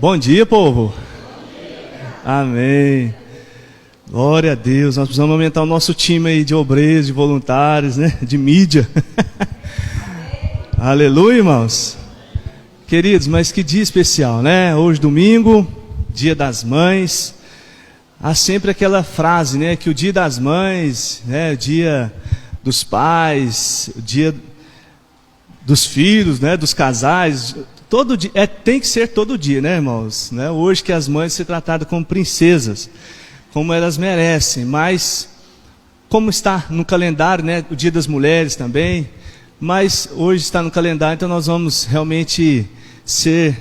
Bom dia, povo. Amém. Glória a Deus. Nós precisamos aumentar o nosso time aí de obreiros, de voluntários, né? De mídia. Aleluia, irmãos. Queridos, mas que dia especial, né? Hoje, domingo, Dia das Mães. Há sempre aquela frase, né? Que o Dia das Mães, né? O Dia dos pais, o Dia dos filhos, né? Dos casais. Todo dia, tem que ser todo dia, né, irmãos? Né? Hoje que as mães são tratadas como princesas, como elas merecem, mas como está no calendário, né, o Dia das Mulheres também, mas hoje está no calendário, então nós vamos realmente ser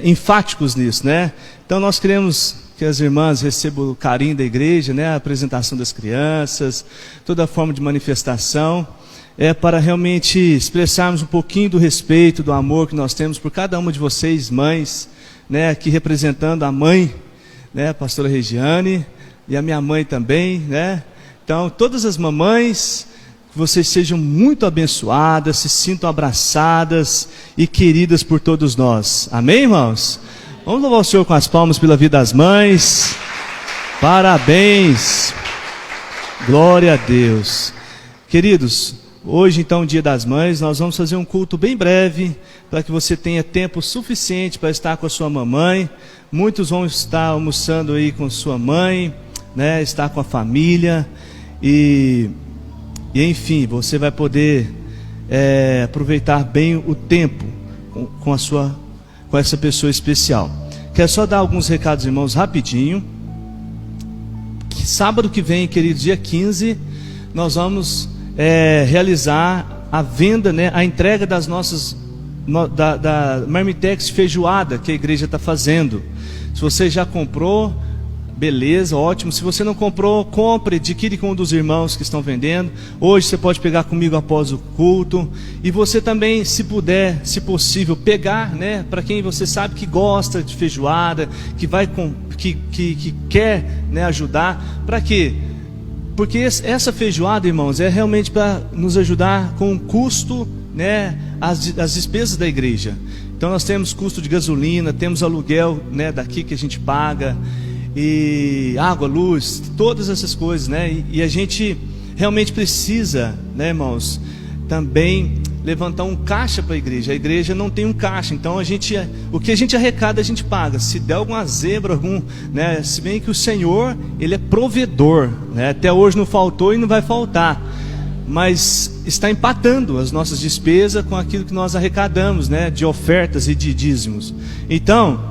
enfáticos nisso, né? Então nós queremos que as irmãs recebam o carinho da igreja, né, a apresentação das crianças, toda forma de manifestação, para realmente expressarmos um pouquinho do respeito, do amor que nós temos por cada uma de vocês, mães, né, aqui representando a mãe, né, a pastora Regiane, e a minha mãe também, né? Então, todas as mamães, que vocês sejam muito abençoadas, se sintam abraçadas e queridas por todos nós. Amém, irmãos? Vamos louvar o Senhor com as palmas pela vida das mães. Parabéns. Glória a Deus. Queridos, hoje então, Dia das Mães, nós vamos fazer um culto bem breve, para que você tenha tempo suficiente para estar com a sua mamãe. Muitos vão estar almoçando aí com sua mãe, né, estar com a família, e enfim, você vai poder aproveitar bem o tempo com essa pessoa especial. Quero só dar alguns recados, irmãos, rapidinho. Sábado que vem, querido, dia 15, nós vamos realizar a venda, né, a entrega das nossas da Marmitex feijoada que a igreja está fazendo. Se você já comprou, beleza, ótimo. Se você não comprou, compre, adquire com um dos irmãos que estão vendendo. Hoje você pode pegar comigo após o culto. E você também, se puder, se possível, pegar, né, para quem você sabe que gosta de feijoada, que quer, né, ajudar. Para quê? Porque essa feijoada, irmãos, é realmente para nos ajudar com o custo, né, as despesas da igreja. Então nós temos custo de gasolina, temos aluguel, né, daqui que a gente paga, e água, luz, todas essas coisas, né? E a gente realmente precisa, né, irmãos, também levantar um caixa para a igreja. A igreja não tem um caixa, então o que a gente arrecada a gente paga. Se der alguma zebra, né, se bem que o Senhor, Ele é provedor, né? Até hoje não faltou e não vai faltar, mas está empatando as nossas despesas com aquilo que nós arrecadamos, né, de ofertas e de dízimos. Então,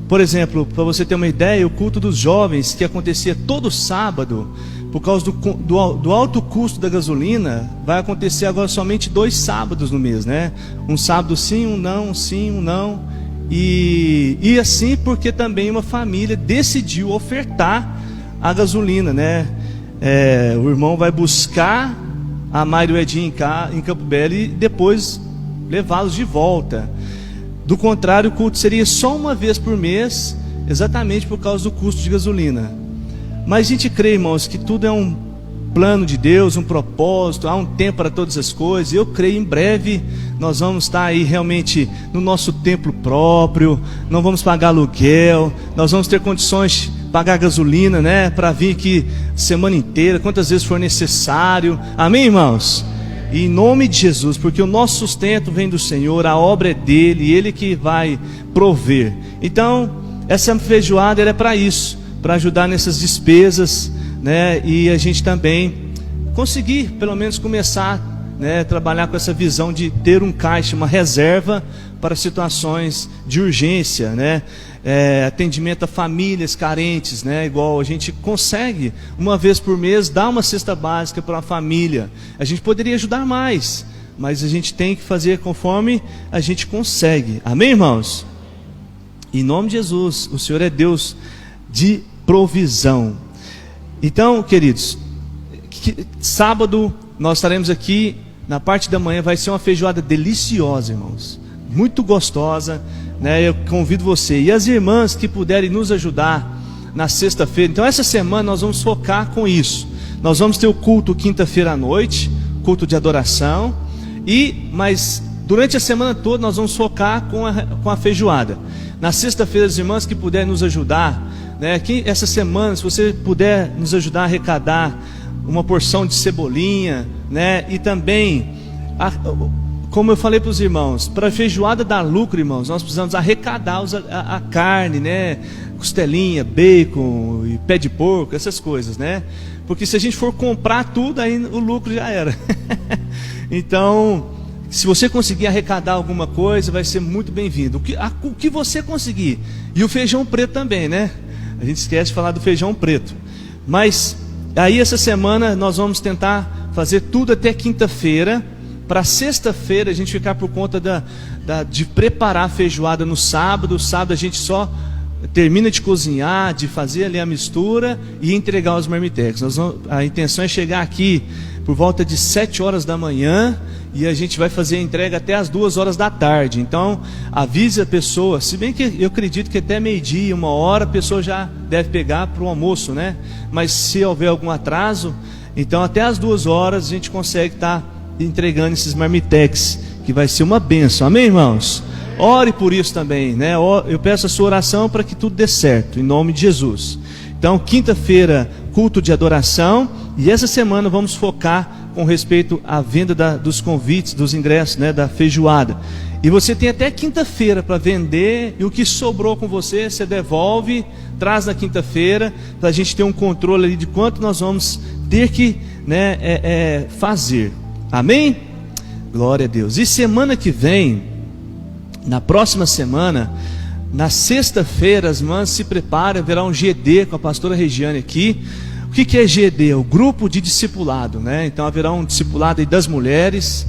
por exemplo, para você ter uma ideia, o culto dos jovens que acontecia todo sábado, por causa do alto custo da gasolina, vai acontecer agora somente 2 sábados no mês, né? Um sábado sim, um não, um sim, um não. E assim porque também uma família decidiu ofertar a gasolina, né? O irmão vai buscar a Mário e o Edinho em Campo Belo e depois levá-los de volta. Do contrário, o culto seria só uma vez por mês, exatamente por causa do custo de gasolina. Mas a gente crê, irmãos, que tudo é um plano de Deus, um propósito, há um tempo para todas as coisas. Eu creio, em breve nós vamos estar aí realmente no nosso templo próprio, não vamos pagar aluguel, nós vamos ter condições de pagar gasolina, né, para vir aqui semana inteira, quantas vezes for necessário. Amém, irmãos? E em nome de Jesus, porque o nosso sustento vem do Senhor, a obra é dele, Ele que vai prover. Então, essa feijoada é para isso, para ajudar nessas despesas, né? E a gente também conseguir, pelo menos, começar, né, trabalhar com essa visão de ter um caixa, uma reserva para situações de urgência, né? Atendimento a famílias carentes, né? Igual a gente consegue uma vez por mês dar uma cesta básica para uma família. A gente poderia ajudar mais, mas a gente tem que fazer conforme a gente consegue. Amém, irmãos? Em nome de Jesus, o Senhor é Deus de provisão. Então, queridos, sábado nós estaremos aqui na parte da manhã. Vai ser uma feijoada deliciosa, irmãos, muito gostosa, né? Eu convido você e as irmãs que puderem nos ajudar na sexta-feira. Então essa semana nós vamos focar com isso. Nós vamos ter o culto quinta-feira à noite, culto de adoração, mas durante a semana toda nós vamos focar com a feijoada. Na sexta-feira, as irmãs que puderem nos ajudar, né? Essa semana, se você puder nos ajudar a arrecadar uma porção de cebolinha, né? E também, como eu falei para os irmãos, para a feijoada dar lucro, irmãos, nós precisamos arrecadar a carne, né? Costelinha, bacon e pé de porco, essas coisas, né? Porque se a gente for comprar tudo, aí o lucro já era. Então, se você conseguir arrecadar alguma coisa, vai ser muito bem-vindo. O que você conseguir. E o feijão preto também, né? A gente esquece de falar do feijão preto. Mas aí essa semana nós vamos tentar fazer tudo até quinta-feira. Para sexta-feira a gente ficar por conta de preparar a feijoada no sábado. Sábado a gente só termina de cozinhar, de fazer ali a mistura e entregar os marmitex. A intenção é chegar aqui por volta de 7 horas da manhã e a gente vai fazer a entrega até as 2 horas da tarde. Então avise a pessoa, se bem que eu acredito que até meio-dia, 1 hora, a pessoa já deve pegar para o almoço, né? Mas se houver algum atraso, então até as 2 horas a gente consegue estar entregando esses marmitex, que vai ser uma bênção, amém, irmãos? Ore por isso também, né? Eu peço a sua oração para que tudo dê certo, em nome de Jesus. Então, quinta-feira, culto de adoração, e essa semana vamos focar com respeito à venda dos convites, dos ingressos, né? Da feijoada. E você tem até quinta-feira para vender, e o que sobrou com você, você devolve, traz na quinta-feira, para a gente ter um controle ali de quanto nós vamos ter que, né, fazer. Amém? Glória a Deus. E semana que vem, na próxima semana, na sexta-feira, as irmãs se preparam, haverá um GD com a pastora Regiane aqui. O que é GD? O grupo de discipulado, né? Então haverá um discipulado aí das mulheres,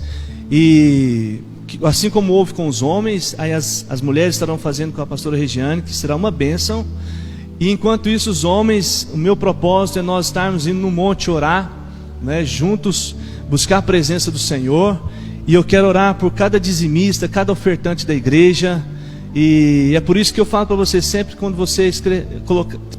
e assim como houve com os homens, aí as mulheres estarão fazendo com a pastora Regiane, que será uma bênção. E enquanto isso, os homens, o meu propósito é nós estarmos indo no monte orar, né? Juntos, buscar a presença do Senhor. E eu quero orar por cada dizimista, cada ofertante da igreja. E é por isso que eu falo para você sempre, quando você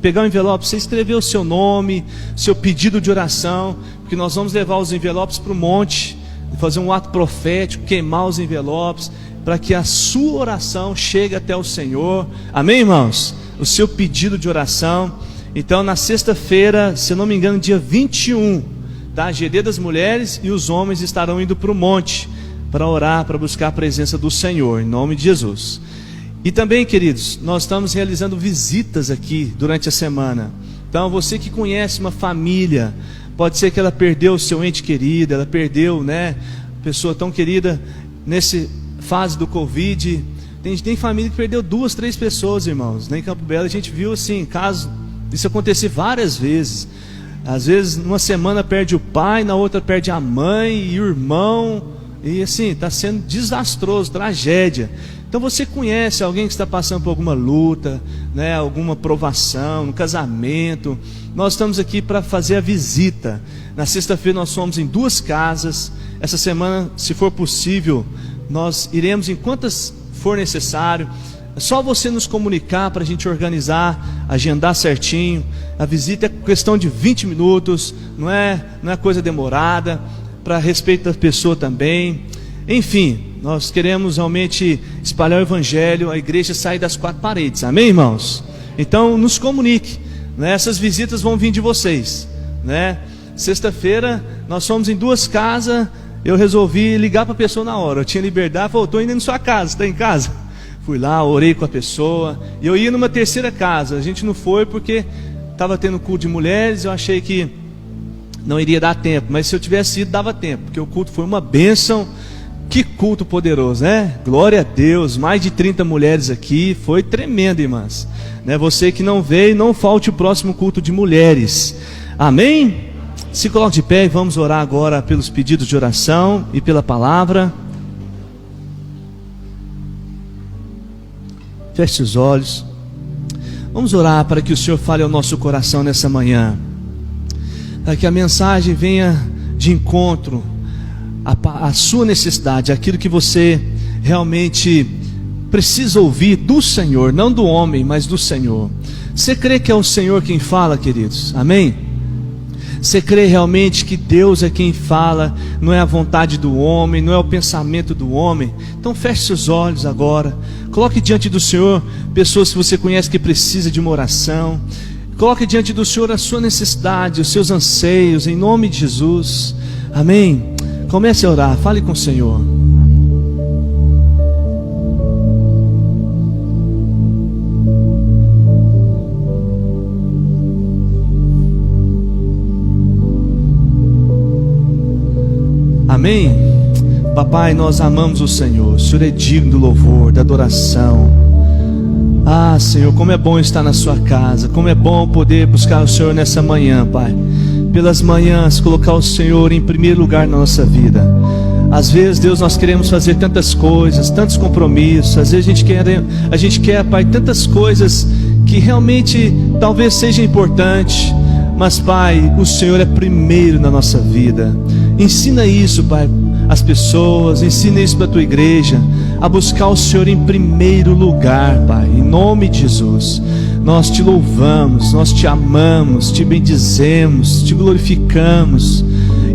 pegar o envelope, você escrever o seu nome, seu pedido de oração, porque nós vamos levar os envelopes para o monte, fazer um ato profético, queimar os envelopes, para que a sua oração chegue até o Senhor. Amém, irmãos? O seu pedido de oração. Então, na sexta-feira, se eu não me engano, dia 21, tá? GD das mulheres, e os homens estarão indo para o monte para orar, para buscar a presença do Senhor, em nome de Jesus. E também, queridos, nós estamos realizando visitas aqui durante a semana. Então, você que conhece uma família, pode ser que ela perdeu o seu ente querido, ela perdeu, né, pessoa tão querida nessa fase do Covid. Tem família que perdeu 2, 3 pessoas, irmãos. Em Campo Belo a gente viu assim, caso isso acontecer várias vezes. Às vezes, numa semana perde o pai, na outra perde a mãe e o irmão. E assim, está sendo desastroso, tragédia. Então você conhece alguém que está passando por alguma luta, né, alguma provação, no casamento. Nós estamos aqui para fazer a visita. Na sexta-feira nós fomos em 2 casas. Essa semana, se for possível, nós iremos em quantas for necessário. É só você nos comunicar para a gente organizar, agendar certinho. A visita é questão de 20 minutos, não é coisa demorada, para respeito da pessoa também. Enfim, nós queremos realmente espalhar o evangelho, a igreja sair das 4 paredes, amém, irmãos? Então nos comunique, né? Essas visitas vão vir de vocês, né? Sexta-feira nós fomos em 2 casas, eu resolvi ligar para a pessoa na hora, eu tinha liberdade, falei, estou indo na sua casa, está em casa? Fui lá, orei com a pessoa, e eu ia numa 3ª casa, a gente não foi porque estava tendo culto de mulheres, eu achei que não iria dar tempo, mas se eu tivesse ido, dava tempo, porque o culto foi uma bênção. Que culto poderoso, né? Glória a Deus, mais de 30 mulheres aqui, foi tremendo, irmãs, né? Você que não veio, não falte o próximo culto de mulheres, amém? Se coloque de pé e vamos orar agora pelos pedidos de oração e pela palavra. Feche os olhos. Vamos orar para que o Senhor fale ao nosso coração nessa manhã, para que a mensagem venha de encontro à sua necessidade, aquilo que você realmente precisa ouvir do Senhor, não do homem, mas do Senhor. Você crê que é o Senhor quem fala, queridos? Amém? Você crê realmente que Deus é quem fala, não é a vontade do homem, não é o pensamento do homem? Então feche seus olhos agora, coloque diante do Senhor pessoas que você conhece que precisam de uma oração. Coloque diante do Senhor a sua necessidade, os seus anseios, em nome de Jesus. Amém? Comece a orar, fale com o Senhor. Amém? Papai, nós amamos o Senhor. O Senhor é digno do louvor, da adoração. Ah, Senhor, como é bom estar na sua casa. Como é bom poder buscar o Senhor nessa manhã, Pai. Pelas manhãs, colocar o Senhor em primeiro lugar na nossa vida. Às vezes, Deus, nós queremos fazer tantas coisas, tantos compromissos. Às vezes a gente quer, Pai, tantas coisas que realmente talvez seja importante. Mas, Pai, o Senhor é primeiro na nossa vida. Ensina isso, Pai, às pessoas. Ensina isso para a tua igreja, a buscar o Senhor em primeiro lugar, Pai. Em nome de Jesus, nós te louvamos, nós te amamos, te bendizemos, te glorificamos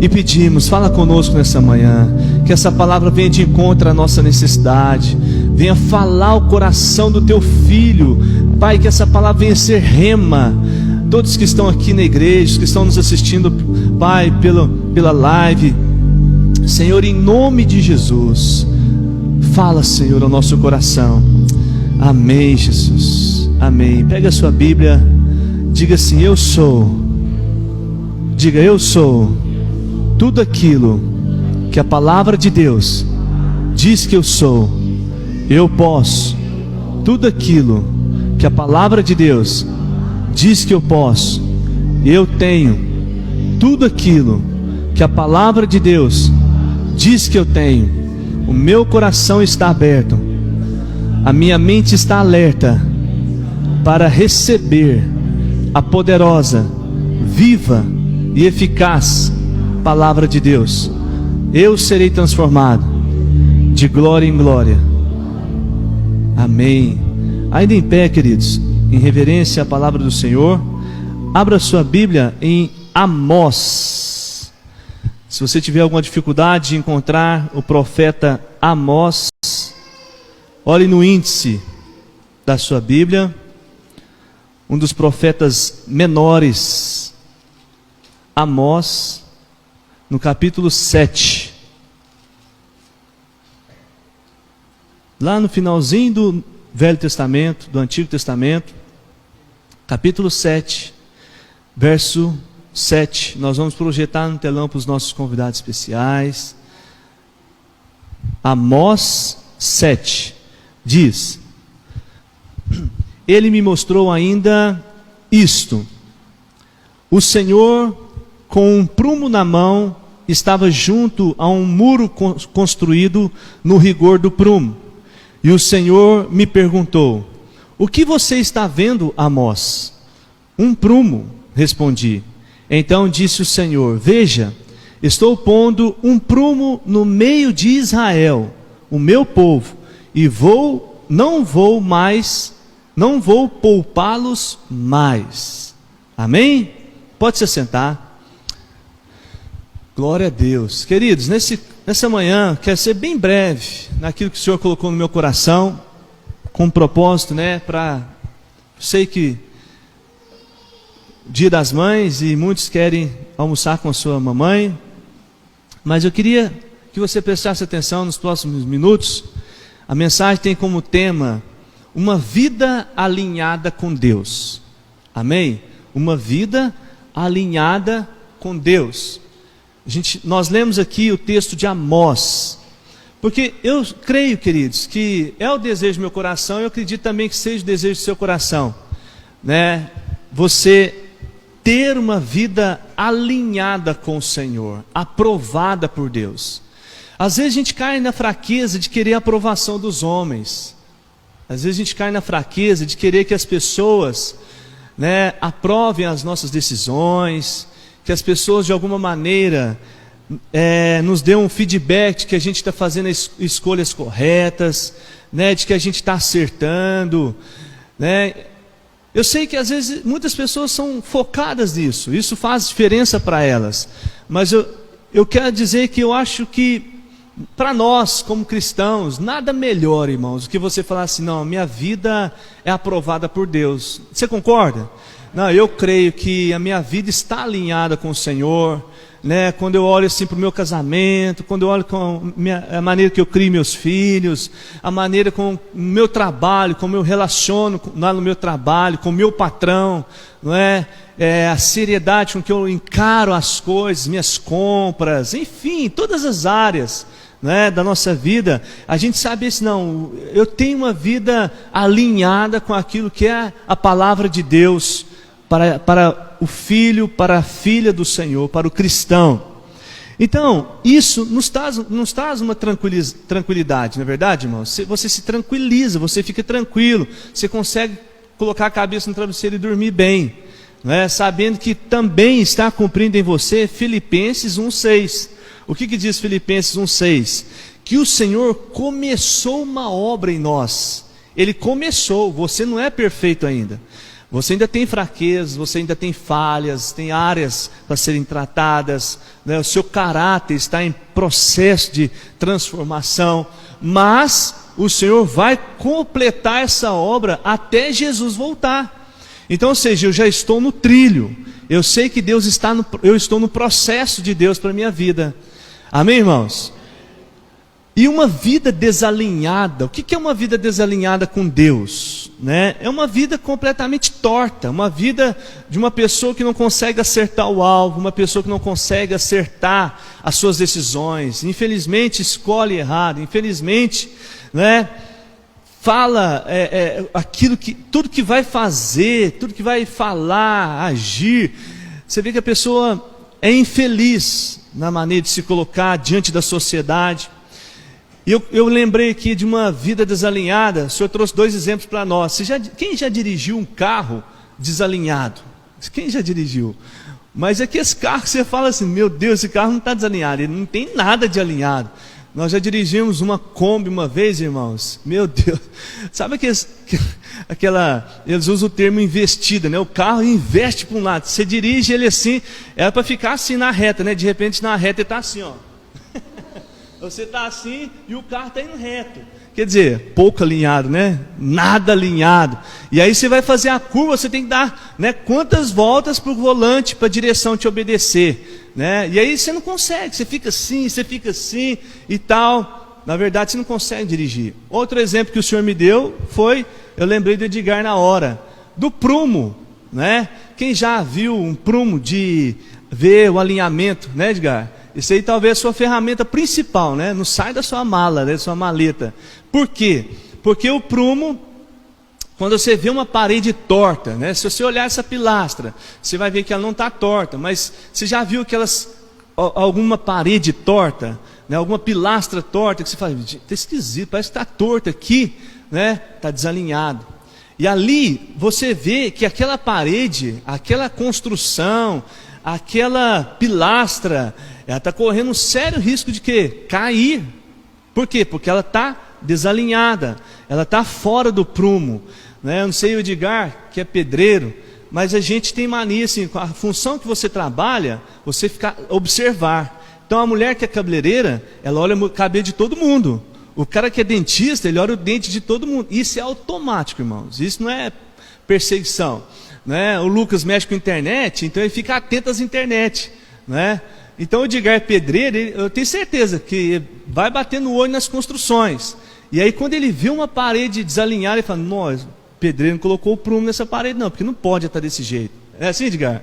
e pedimos, fala conosco nessa manhã, que essa palavra venha de encontro à nossa necessidade, venha falar o coração do teu filho, Pai, que essa palavra venha ser rema. Todos que estão aqui na igreja, que estão nos assistindo, Pai, pela live, Senhor, em nome de Jesus, fala, Senhor, ao nosso coração. Amém, Jesus. Amém. Pega a sua Bíblia, diga assim: eu sou. Diga: eu sou tudo aquilo que a palavra de Deus diz que eu sou. Eu posso tudo aquilo que a palavra de Deus diz que eu posso. Eu tenho tudo aquilo que a palavra de Deus diz que eu tenho. O meu coração está aberto, a minha mente está alerta para receber a poderosa, viva e eficaz palavra de Deus. Eu serei transformado de glória em glória. Amém. Ainda em pé, queridos, em reverência à palavra do Senhor, abra sua Bíblia em Amós. Se você tiver alguma dificuldade de encontrar o profeta Amós, olhe no índice da sua Bíblia, um dos profetas menores, Amós, no capítulo 7. Lá no finalzinho do Velho Testamento, do Antigo Testamento, capítulo 7, verso 7. Nós vamos projetar no telão para os nossos convidados especiais. Amós 7 diz: ele me mostrou ainda isto: o Senhor, com um prumo na mão, estava junto a um muro construído no rigor do prumo. E o Senhor me perguntou: o que você está vendo, Amós? Um prumo, respondi. Então disse o Senhor: veja, estou pondo um prumo no meio de Israel, o meu povo, e não vou poupá-los mais. Amém? Pode se assentar. Glória a Deus. Queridos, nessa manhã, quero ser bem breve naquilo que o Senhor colocou no meu coração, com propósito, sei que Dia das Mães e muitos querem almoçar com a sua mamãe, mas eu queria que você prestasse atenção nos próximos minutos. A mensagem tem como tema uma vida alinhada com Deus. Amém? Uma vida alinhada com Deus. Nós lemos aqui o texto de Amós, porque eu creio, queridos, que é o desejo do meu coração, e eu acredito também que seja o desejo do seu coração, você ter uma vida alinhada com o Senhor, aprovada por Deus. Às vezes a gente cai na fraqueza de querer a aprovação dos homens. Às vezes a gente cai na fraqueza de querer que as pessoas aprovem as nossas decisões, que as pessoas de alguma maneira nos dêem um feedback de que a gente está fazendo escolhas corretas, de que a gente está acertando, Eu sei que às vezes muitas pessoas são focadas nisso, isso faz diferença para elas, mas eu quero dizer que eu acho que para nós como cristãos, nada melhor, irmãos, do que você falar assim, não, minha vida é aprovada por Deus. Você concorda? Não, eu creio que a minha vida está alinhada com o Senhor, né? Quando eu olho assim para o meu casamento, quando eu olho com a maneira que eu crio meus filhos, a maneira com o meu trabalho, como eu relaciono lá no meu trabalho, com o meu patrão, não é? A seriedade com que eu encaro as coisas, minhas compras, enfim, todas as áreas, né, da nossa vida, a gente sabe isso, não, eu tenho uma vida alinhada com aquilo que é a palavra de Deus, para o filho, para a filha do Senhor, para o cristão. Então, isso nos traz uma tranquilidade, não é verdade, irmão? Você se tranquiliza, você fica tranquilo, você consegue colocar a cabeça no travesseiro e dormir bem, não é? Sabendo que também está cumprindo em você Filipenses 1,6. O que diz Filipenses 1,6? Que o Senhor começou uma obra em nós. Ele começou, você não é perfeito ainda. Você ainda tem fraquezas, você ainda tem falhas, tem áreas para serem tratadas, né? O seu caráter está em processo de transformação, mas o Senhor vai completar essa obra até Jesus voltar. Então, ou seja, eu já estou no trilho, eu sei que Deus está eu estou no processo de Deus para a minha vida. Amém, irmãos? E uma vida desalinhada, o que é uma vida desalinhada com Deus? Né? É uma vida completamente torta, uma vida de uma pessoa que não consegue acertar o alvo, uma pessoa que não consegue acertar as suas decisões, infelizmente escolhe errado, infelizmente, né, fala aquilo que, tudo que vai fazer, tudo que vai falar, agir, você vê que a pessoa é infeliz na maneira de se colocar diante da sociedade. E eu lembrei aqui de uma vida desalinhada. O senhor trouxe 2 exemplos para nós. Quem já dirigiu um carro desalinhado? Quem já dirigiu? Mas é que esse carro, você fala assim, meu Deus, esse carro não está desalinhado, ele não tem nada de alinhado. Nós já dirigimos uma Kombi uma vez, irmãos, meu Deus, sabe eles usam o termo investida, né? O carro investe para um lado, você dirige ele assim, era para ficar assim na reta, né? De repente na reta ele está assim, ó. Você está assim e o carro está indo reto. Quer dizer, pouco alinhado, né? Nada alinhado. E aí você vai fazer a curva, você tem que dar, né, quantas voltas para o volante, para a direção te obedecer, né? E aí você não consegue, você fica assim e tal. Na verdade você não consegue dirigir. Outro exemplo que o senhor me deu foi, eu lembrei do Edgar na hora, do prumo, né? Quem já viu um prumo de ver o alinhamento, né, Edgar? Isso aí talvez é a sua ferramenta principal, né? Não sai da sua mala, da sua maleta. Por quê? Porque o prumo, quando você vê uma parede torta, né? Se você olhar essa pilastra, você vai ver que ela não está torta, mas você já viu alguma parede torta, né? Alguma pilastra torta, que você fala, está esquisito, parece que está torta aqui, né? Está desalinhado. E ali você vê que aquela parede, aquela construção, aquela pilastra, ela está correndo um sério risco de quê? Cair. Por quê? Porque ela está desalinhada, ela está fora do prumo, né? Eu não sei o Edgar, que é pedreiro, mas a gente tem mania assim, a função que você trabalha, você fica observar. Então a mulher que é cabeleireira, ela olha o cabelo de todo mundo. O cara que é dentista, ele olha o dente de todo mundo. Isso é automático, irmãos, isso não é perseguição, né? O Lucas mexe com a internet, então ele fica atento às internet, né? Então o Edgar é pedreiro, eu tenho certeza que vai bater no olho nas construções. E aí quando ele vê uma parede desalinhada, ele fala, nossa, o pedreiro não colocou o prumo nessa parede não, porque não pode estar desse jeito. É assim, Edgar?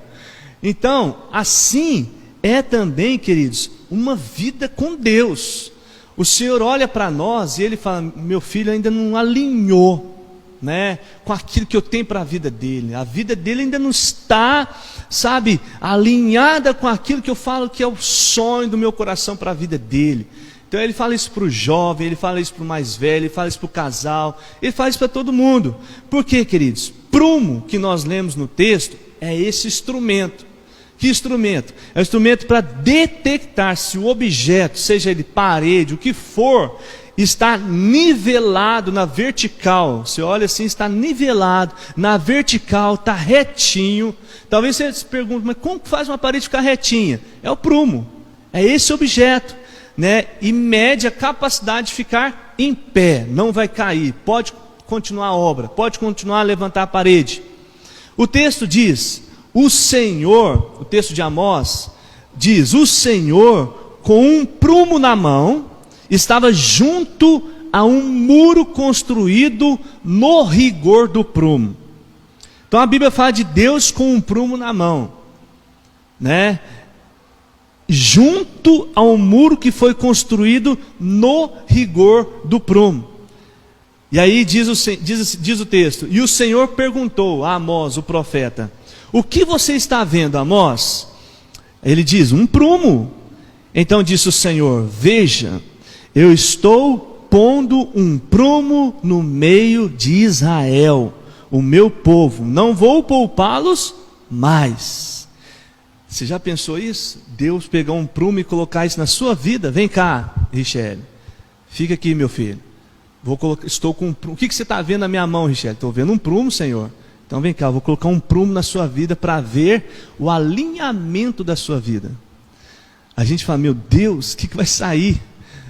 Então, assim é também, queridos, uma vida com Deus. O Senhor olha para nós e Ele fala, meu filho ainda não alinhou, né, com aquilo que eu tenho para a vida dele. A vida dele ainda não está, sabe, alinhada com aquilo que eu falo que é o sonho do meu coração para a vida dele. Então ele fala isso para o jovem, ele fala isso para o mais velho, ele fala isso para o casal, ele fala isso para todo mundo. Por quê, queridos? Prumo, que nós lemos no texto, é esse instrumento. Que instrumento? É um instrumento para detectar se o objeto, seja ele parede, o que for, está nivelado na vertical. Você olha assim, está nivelado na vertical, está retinho. Talvez você se pergunte, mas como que faz uma parede ficar retinha? É o prumo, é esse objeto, né? E mede a capacidade de ficar em pé, não vai cair, pode continuar a obra, pode continuar a levantar a parede. O texto diz, o Senhor, o texto de Amós diz, o Senhor com um prumo na mão estava junto a um muro construído no rigor do prumo. Então a Bíblia fala de Deus com um prumo na mão, né? Junto a um muro que foi construído no rigor do prumo. E aí diz o texto, e o Senhor perguntou a Amós, o profeta, o que você está vendo, Amós? Ele diz, um prumo. Então disse o Senhor, veja, eu estou pondo um prumo no meio de Israel, o meu povo, não vou poupá-los mais. Você já pensou isso? Deus pegar um prumo e colocar isso na sua vida? Vem cá, Richelle, fica aqui, meu filho. Estou com um prumo. O que você está vendo na minha mão, Richelle? Estou vendo um prumo, Senhor. Então vem cá, vou colocar um prumo na sua vida para ver o alinhamento da sua vida. A gente fala, meu Deus, o que vai sair?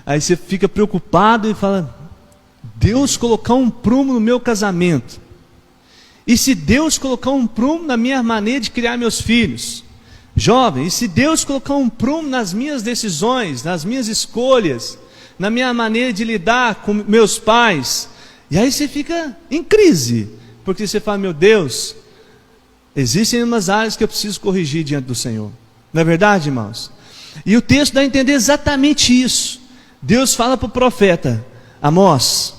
Aí você fica preocupado e fala, Deus colocar um prumo no meu casamento. E se Deus colocar um prumo na minha maneira de criar meus filhos? Jovem, e se Deus colocar um prumo nas minhas decisões, nas minhas escolhas, na minha maneira de lidar com meus pais? E aí você fica em crise, porque você fala, meu Deus, existem umas áreas que eu preciso corrigir diante do Senhor. Não é verdade, irmãos? E o texto dá a entender exatamente isso. Deus fala para o profeta, Amós,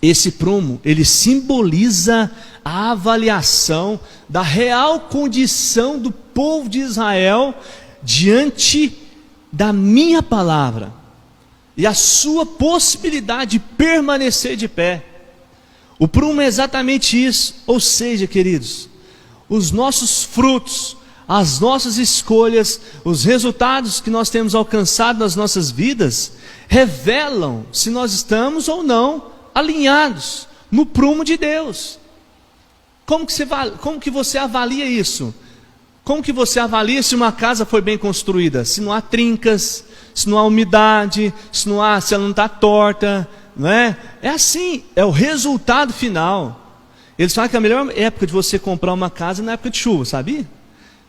esse prumo, ele simboliza a avaliação da real condição do povo de Israel diante da minha palavra e a sua possibilidade de permanecer de pé. O prumo é exatamente isso. Ou seja, queridos, os nossos frutos, as nossas escolhas, os resultados que nós temos alcançado nas nossas vidas revelam se nós estamos ou não alinhados no prumo de Deus. Como que você avalia isso? Como que você avalia se uma casa foi bem construída? Se não há trincas, se não há umidade, se ela não está torta, não é? É assim, é o resultado final. Eles falam que a melhor época de você comprar uma casa é na época de chuva, sabia?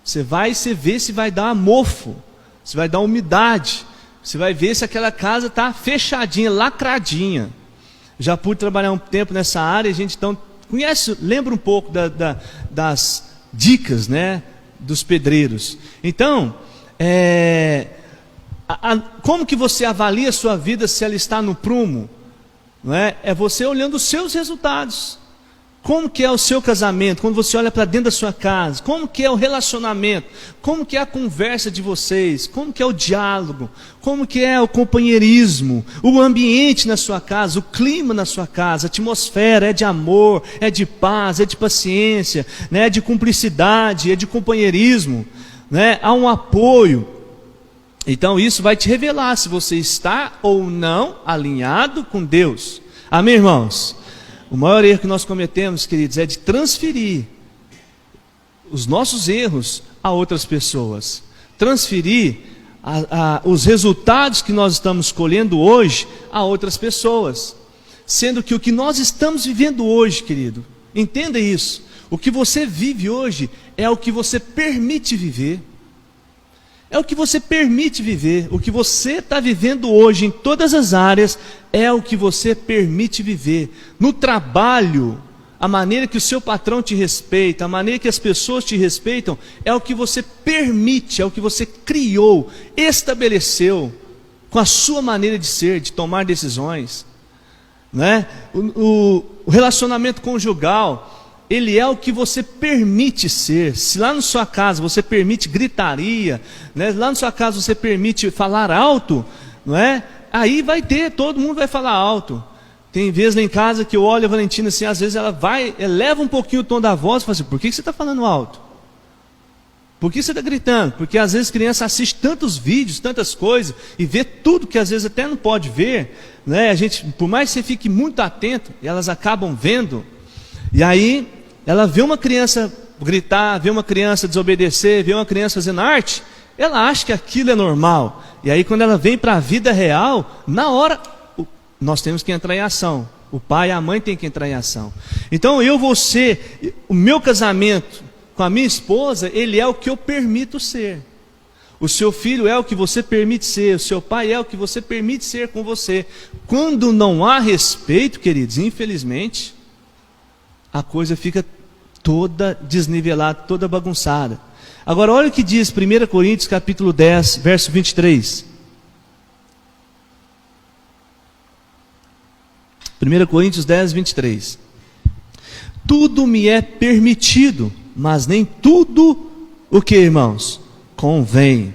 Você vê se vai dar mofo, se vai dar umidade, você vai ver se aquela casa está fechadinha, lacradinha. Já pude trabalhar um tempo nessa área, a gente então lembra um pouco das dicas, né, dos pedreiros. Então, como que você avalia a sua vida se ela está no prumo? Não é? É você olhando os seus resultados. Como que é o seu casamento? Quando você olha para dentro da sua casa, como que é o relacionamento? Como que é a conversa de vocês? Como que é o diálogo? Como que é o companheirismo? O ambiente na sua casa, o clima na sua casa, a atmosfera é de amor, é de paz, é de paciência, né? É de cumplicidade, é de companheirismo, né? Há um apoio. Então isso vai te revelar se você está ou não alinhado com Deus. Amém, irmãos? O maior erro que nós cometemos, queridos, é de transferir os nossos erros a outras pessoas. Transferir os resultados que nós estamos colhendo hoje a outras pessoas. Sendo que o que nós estamos vivendo hoje, querido, entenda isso. O que você vive hoje é o que você permite viver. É o que você permite viver. O que você está vivendo hoje em todas as áreas é o que você permite viver. No trabalho, a maneira que o seu patrão te respeita, a maneira que as pessoas te respeitam, é o que você permite, é o que você criou, estabeleceu com a sua maneira de ser, de tomar decisões, né? O relacionamento conjugal, ele é o que você permite ser. Se lá na sua casa você permite gritaria, né? Lá na sua casa você permite falar alto, não é? Aí vai ter, todo mundo vai falar alto. Tem vezes lá em casa que eu olho a Valentina assim, às vezes ela eleva um pouquinho o tom da voz e fala assim, por que você está falando alto? Por que você está gritando? Porque às vezes a criança assiste tantos vídeos, tantas coisas, e vê tudo que às vezes até não pode ver, né? A gente, por mais que você fique muito atento, elas acabam vendo, e aí ela vê uma criança gritar, vê uma criança desobedecer, vê uma criança fazendo arte, ela acha que aquilo é normal, e aí quando ela vem para a vida real, na hora, nós temos que entrar em ação. O pai e a mãe têm que entrar em ação. Então o meu casamento com a minha esposa, ele é o que eu permito ser. O seu filho é o que você permite ser, o seu pai é o que você permite ser com você. Quando não há respeito, queridos, infelizmente, a coisa fica toda desnivelada, toda bagunçada. Agora olha o que diz 1 Coríntios capítulo 10, verso 23. 1 Coríntios 10, 23. Tudo me é permitido, mas nem tudo, o que, irmãos? Convém.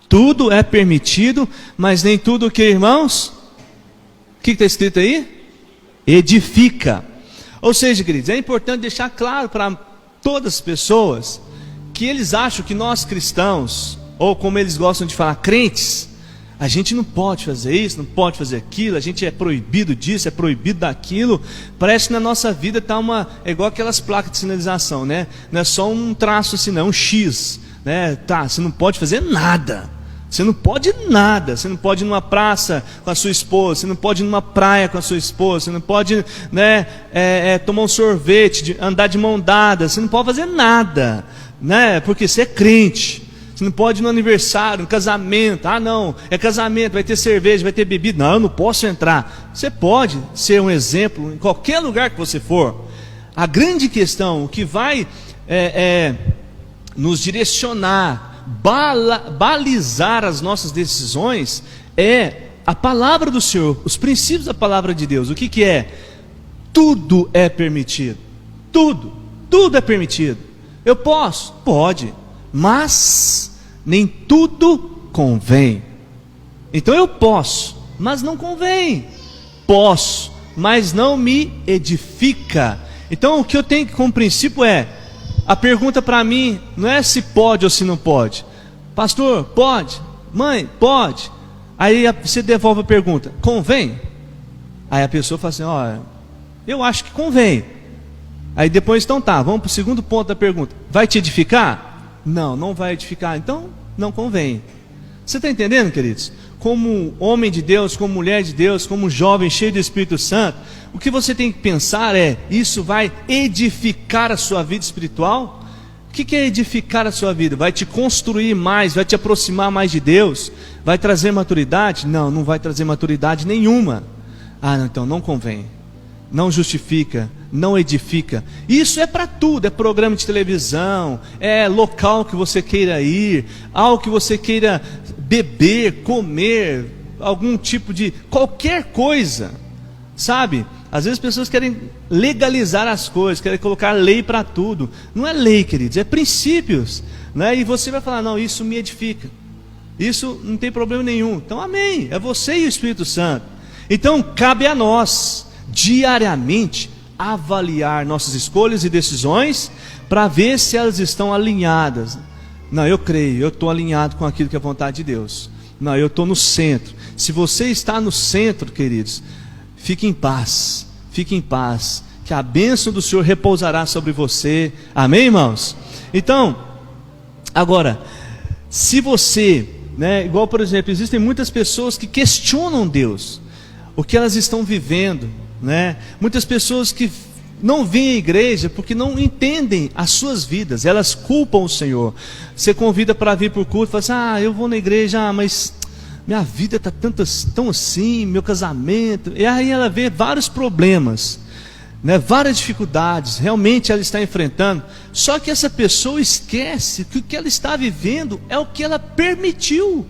Tudo é permitido, mas nem tudo o que, irmãos? O que está escrito aí? Edifica. Ou seja, queridos, é importante deixar claro para todas as pessoas que eles acham que nós cristãos, ou como eles gostam de falar, crentes, a gente não pode fazer isso, não pode fazer aquilo, a gente é proibido disso, é proibido daquilo. Parece que na nossa vida está é igual aquelas placas de sinalização, né? Não é só um traço assim, não, é um X, né? Tá, você não pode fazer nada. Você não pode nada. Você não pode ir numa praça com a sua esposa, você não pode ir numa praia com a sua esposa, você não pode, né, tomar um sorvete, andar de mão dada, você não pode fazer nada, né? Porque você é crente. Você não pode ir no aniversário, no casamento. Ah, não, é casamento, vai ter cerveja, vai ter bebida. Não, eu não posso entrar. Você pode ser um exemplo em qualquer lugar que você for. A grande questão, o que vai nos direcionar, balizar as nossas decisões, é a palavra do Senhor, os princípios da palavra de Deus. O que é? Tudo é permitido. Tudo é permitido. Eu posso? Pode. Mas nem tudo convém. Então eu posso, mas não convém. Posso, mas não me edifica. Então o que eu tenho como princípio a pergunta para mim não é se pode ou se não pode. Pastor, pode? Mãe, pode? Aí você devolve a pergunta, convém? Aí a pessoa fala assim, ó, eu acho que convém. Aí depois, então tá, vamos para o segundo ponto da pergunta, vai te edificar? Não, não vai edificar, então não convém. Você está entendendo, queridos? Como homem de Deus, como mulher de Deus, como jovem cheio do Espírito Santo, o que você tem que pensar isso vai edificar a sua vida espiritual? O que é edificar a sua vida? Vai te construir mais, vai te aproximar mais de Deus? Vai trazer maturidade? Não, não vai trazer maturidade nenhuma. Ah, então não convém. Não justifica, não edifica. Isso é para tudo, é programa de televisão, é local que você queira ir, algo que você queira beber, comer, algum tipo de qualquer coisa, sabe? Às vezes as pessoas querem legalizar as coisas, querem colocar lei para tudo. Não é lei, queridos, é princípios, né? E você vai falar, não, isso me edifica, isso não tem problema nenhum. Então amém, é você e o Espírito Santo. Então cabe a nós diariamente avaliar nossas escolhas e decisões para ver se elas estão alinhadas. Não, eu creio, eu estou alinhado com aquilo que é a vontade de Deus. Não, eu estou no centro. Se você está no centro, queridos, fique em paz, que a bênção do Senhor repousará sobre você. Amém, irmãos? Então, agora, se você, né, igual por exemplo, existem muitas pessoas que questionam Deus, o que elas estão vivendo, né? Muitas pessoas que não vêm à igreja porque não entendem as suas vidas, elas culpam o Senhor. Você convida para vir para o culto, fala assim, eu vou na igreja, mas minha vida está tão assim, meu casamento, e aí ela vê vários problemas, né? Várias dificuldades, realmente ela está enfrentando, só que essa pessoa esquece que o que ela está vivendo é o que ela permitiu,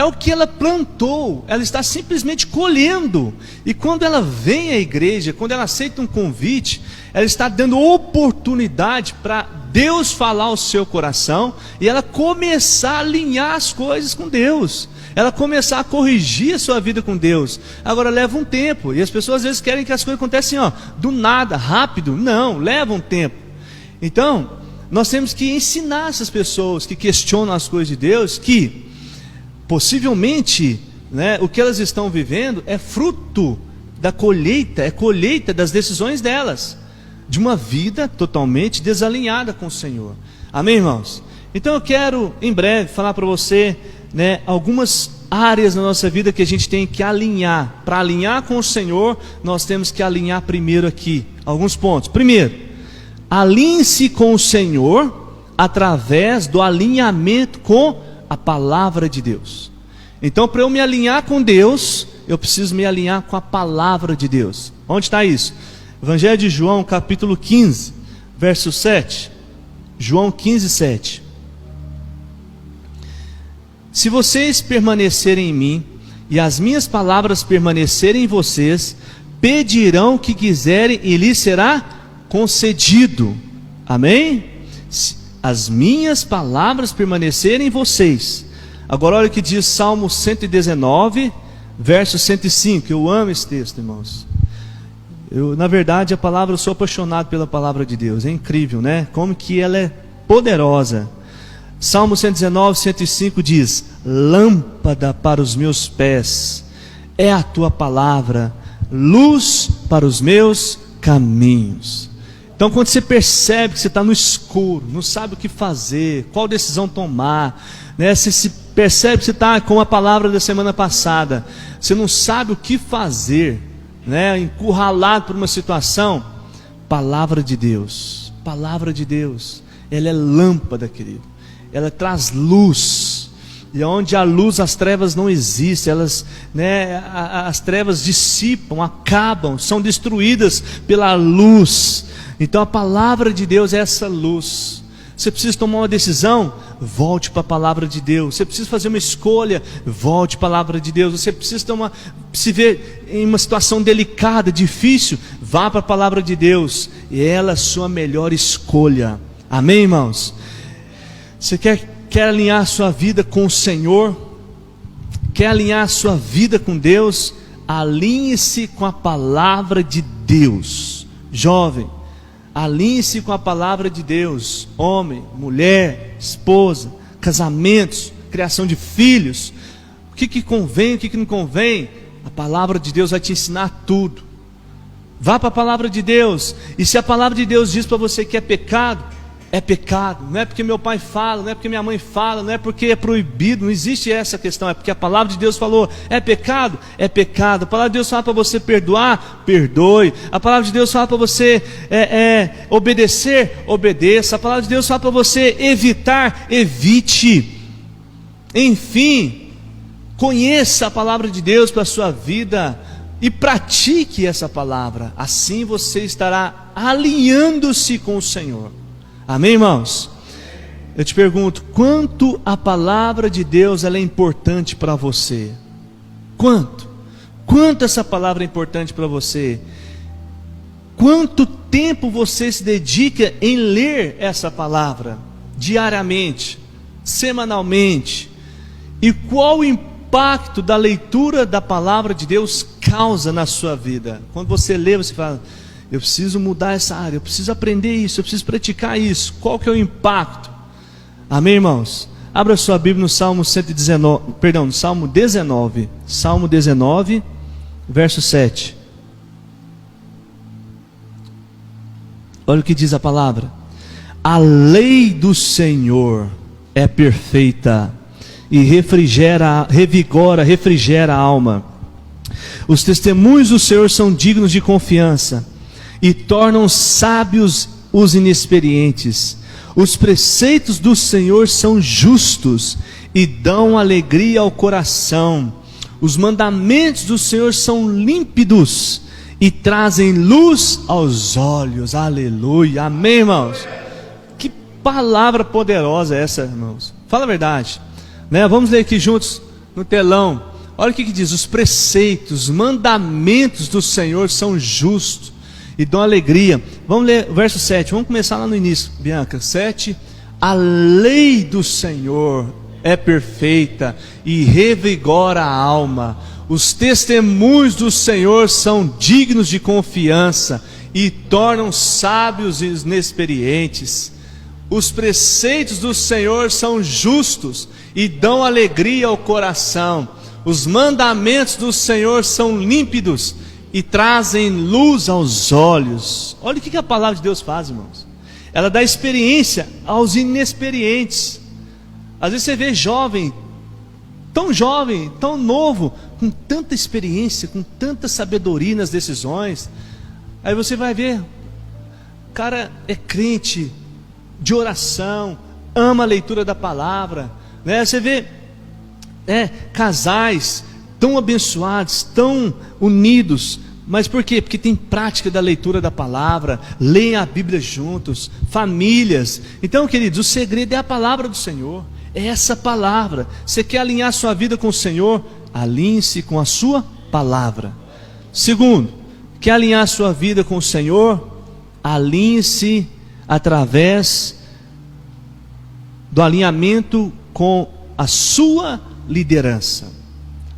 é o que ela plantou, ela está simplesmente colhendo. E quando ela vem à igreja, quando ela aceita um convite, ela está dando oportunidade para Deus falar ao seu coração e ela começar a alinhar as coisas com Deus, ela começar a corrigir a sua vida com Deus. Agora leva um tempo, e as pessoas às vezes querem que as coisas aconteçam do nada, rápido. Não, leva um tempo. Então, nós temos que ensinar essas pessoas que questionam as coisas de Deus, que possivelmente, né, o que elas estão vivendo é fruto da colheita, é colheita das decisões delas, de uma vida totalmente desalinhada com o Senhor. Amém, irmãos? Então eu quero em breve falar para você, né, algumas áreas na nossa vida que a gente tem que alinhar. Para alinhar com o Senhor, nós temos que alinhar primeiro aqui alguns pontos. Primeiro, alinhe-se com o Senhor através do alinhamento com a palavra de Deus. Então, para eu me alinhar com Deus, eu preciso me alinhar com a palavra de Deus. Onde está isso? Evangelho de João, capítulo 15, verso 7. João 15, 7. Se vocês permanecerem em mim, e as minhas palavras permanecerem em vocês, pedirão o que quiserem e lhes será concedido. Amém? As minhas palavras permanecerem em vocês. Agora olha o que diz Salmo 119, verso 105. Eu amo esse texto, irmãos. Na verdade, eu sou apaixonado pela palavra de Deus. É incrível, né? Como que ela é poderosa. Salmo 119, 105 diz: lâmpada para os meus pés é a tua palavra, luz para os meus caminhos. Então, quando você percebe que você está no escuro, não sabe o que fazer, qual decisão tomar, né? Você se percebe que você está com a palavra da semana passada, você não sabe o que fazer, né? Encurralado por uma situação, palavra de Deus, ela é lâmpada, querido, ela traz luz, e onde há luz as trevas não existem, elas, né, as trevas dissipam, acabam, são destruídas pela luz. Então a palavra de Deus é essa luz. Você precisa tomar uma decisão, volte para a palavra de Deus. Você precisa fazer uma escolha, volte para a palavra de Deus. Você precisa se ver em uma situação delicada, difícil, vá para a palavra de Deus, e ela é a sua melhor escolha. Amém, irmãos? Você quer alinhar a sua vida com o Senhor? Quer alinhar a sua vida com Deus? Alinhe-se com a palavra de Deus. Jovem, alinhe-se com a palavra de Deus. Homem, mulher, esposa, casamentos, criação de filhos. O que convém, o que não convém? A palavra de Deus vai te ensinar tudo. Vá para a palavra de Deus. E se a palavra de Deus diz para você que é pecado, é pecado. Não é porque meu pai fala, não é porque minha mãe fala, não é porque é proibido, não existe essa questão. É porque a palavra de Deus falou, é pecado? É pecado. A palavra de Deus fala para você perdoar? Perdoe. A palavra de Deus fala para você obedecer? Obedeça. A palavra de Deus fala para você evitar? Evite. Enfim, conheça a palavra de Deus para a sua vida e pratique essa palavra. Assim você estará alinhando-se com o Senhor. Amém, irmãos? Eu te pergunto, quanto a palavra de Deus ela é importante para você? Quanto essa palavra é importante para você? Quanto tempo você se dedica em ler essa palavra? Diariamente, semanalmente? E qual o impacto da leitura da palavra de Deus causa na sua vida? Quando você lê, você fala: eu preciso mudar essa área, eu preciso aprender isso, eu preciso praticar isso. Qual que é o impacto? Amém, irmãos? Abra sua Bíblia no Salmo 119, no Salmo 19. Salmo 19, verso 7. Olha o que diz a palavra: a lei do Senhor é perfeita e refrigera a alma. Os testemunhos do Senhor são dignos de confiança e tornam sábios os inexperientes. Os preceitos do Senhor são justos e dão alegria ao coração. Os mandamentos do Senhor são límpidos e trazem luz aos olhos. Aleluia, amém, irmãos? Que palavra poderosa é essa, irmãos? Fala a verdade, né? Vamos ler aqui juntos no telão. Olha o que diz: os preceitos, os mandamentos do Senhor são justos e dão alegria. Vamos ler o verso 7, vamos começar lá no início, Bianca. 7, a lei do Senhor é perfeita e revigora a alma. Os testemunhos do Senhor são dignos de confiança e tornam sábios os inexperientes. Os preceitos do Senhor são justos e dão alegria ao coração. Os mandamentos do Senhor são límpidos e trazem luz aos olhos. Olha o que a palavra de Deus faz, irmãos. Ela dá experiência aos inexperientes. Às vezes você vê jovem, tão novo, com tanta experiência, com tanta sabedoria nas decisões. Aí você vai ver, o cara é crente, de oração, ama a leitura da palavra, né? Você vê casais tão abençoados, tão unidos. Mas por quê? Porque tem prática da leitura da palavra, leem a Bíblia juntos, famílias. Então, queridos, o segredo é a palavra do Senhor, é essa palavra. Você quer alinhar sua vida com o Senhor? Alinhe-se com a sua palavra. Segundo, quer alinhar sua vida com o Senhor? Alinhe-se através do alinhamento com a sua liderança.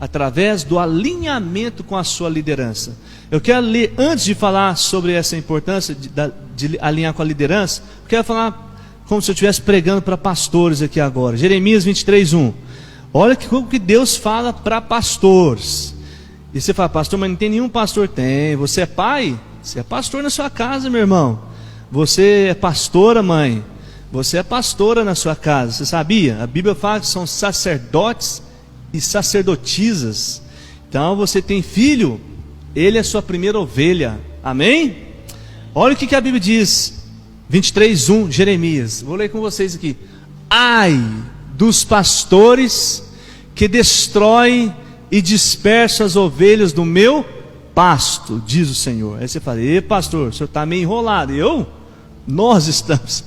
Através do alinhamento com a sua liderança. Eu quero ler, antes de falar sobre essa importância de alinhar com a liderança, eu quero falar como se eu estivesse pregando para pastores aqui agora. Jeremias 23:1. Olha como que Deus fala para pastores. E você fala, pastor, mas não tem nenhum pastor. Tem. Você é pai? Você é pastor na sua casa, meu irmão. Você é pastora, mãe. Você é pastora na sua casa. Você sabia? A Bíblia fala que são sacerdotes e sacerdotisas. Então você tem filho, ele é a sua primeira ovelha. Amém? Olha o que a Bíblia diz, 23:1, Jeremias. Vou ler com vocês aqui. Ai dos pastores que destroem e dispersam as ovelhas do meu pasto, diz o Senhor. Aí você fala, pastor, o senhor está meio enrolado. Nós estamos.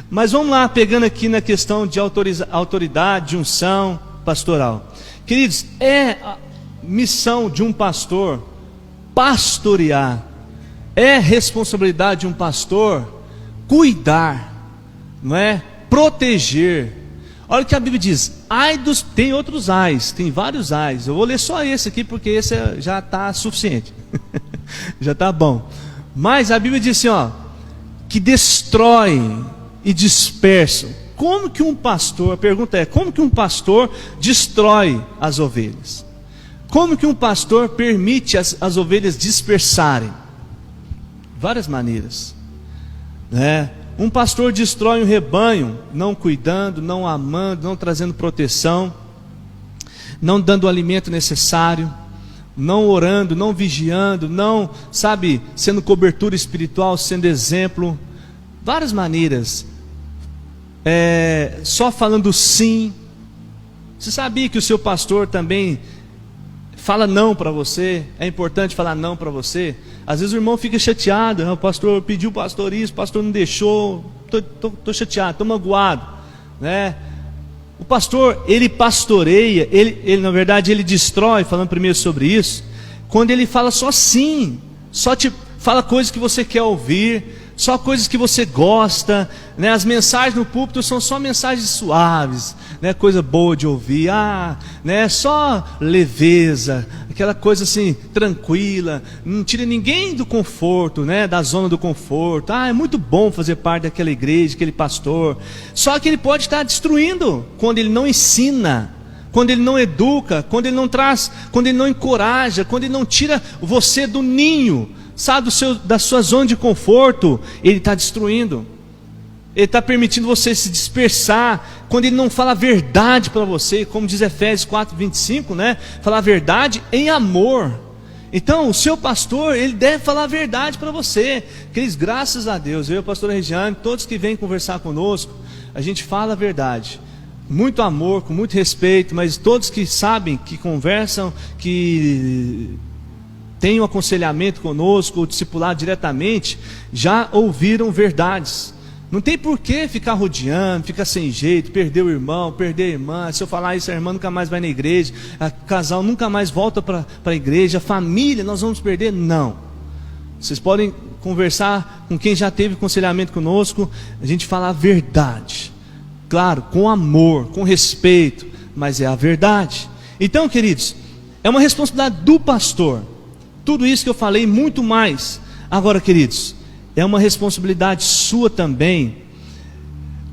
Mas vamos lá, pegando aqui na questão de autoridade, de unção pastoral. Queridos, é a missão de um pastor pastorear. É responsabilidade de um pastor cuidar, não é? Proteger. Olha o que a Bíblia diz. Tem outros ais, tem vários ais. Eu vou ler só esse aqui porque esse já está suficiente. Já está bom. Mas a Bíblia diz assim, que destrói e dispersam. Como que um pastor, a pergunta é, como que um pastor destrói as ovelhas? Como que um pastor permite as ovelhas dispersarem? Várias maneiras, né? Um pastor destrói um rebanho, não cuidando, não amando, não trazendo proteção, não dando o alimento necessário, não orando, não vigiando, não, sendo cobertura espiritual, sendo exemplo. Várias maneiras. Só falando sim. Você sabia que o seu pastor também fala não para você? É importante falar não para você. Às vezes o irmão fica chateado, o pastor pediu o pastor isso, o pastor não deixou, estou chateado, estou magoado, né? O pastor, ele pastoreia, ele na verdade ele destrói, falando primeiro sobre isso, quando ele fala só sim, só te fala coisas que você quer ouvir, só coisas que você gosta, né? As mensagens no púlpito são só mensagens suaves, né? Coisa boa de ouvir, né? Só leveza, aquela coisa assim, tranquila, não tira ninguém do conforto, né? Da zona do conforto. É muito bom fazer parte daquela igreja, aquele pastor. Só que ele pode estar destruindo quando ele não ensina, quando ele não educa, quando ele não traz, quando ele não encoraja, quando ele não tira você do ninho, da sua zona de conforto. Ele está destruindo. Ele está permitindo você se dispersar. Quando ele não fala a verdade para você, como diz Efésios 4:25, né? Falar a verdade em amor. Então o seu pastor, ele deve falar a verdade para você. Queridos, graças a Deus, eu e a pastora Regiane, todos que vêm conversar conosco, a gente fala a verdade, muito amor, com muito respeito. Mas todos que sabem, que conversam, que tem um aconselhamento conosco, ou discipulado diretamente, já ouviram verdades. Não tem por que ficar rodeando, ficar sem jeito, perder o irmão, perder a irmã. Se eu falar isso, a irmã nunca mais vai na igreja, o casal nunca mais volta para a igreja, a família, nós vamos perder. Não. Vocês podem conversar com quem já teve aconselhamento conosco, a gente fala a verdade. Claro, com amor, com respeito, mas é a verdade. Então, queridos, é uma responsabilidade do pastor. Tudo isso que eu falei, muito mais. Agora, queridos, é uma responsabilidade sua também,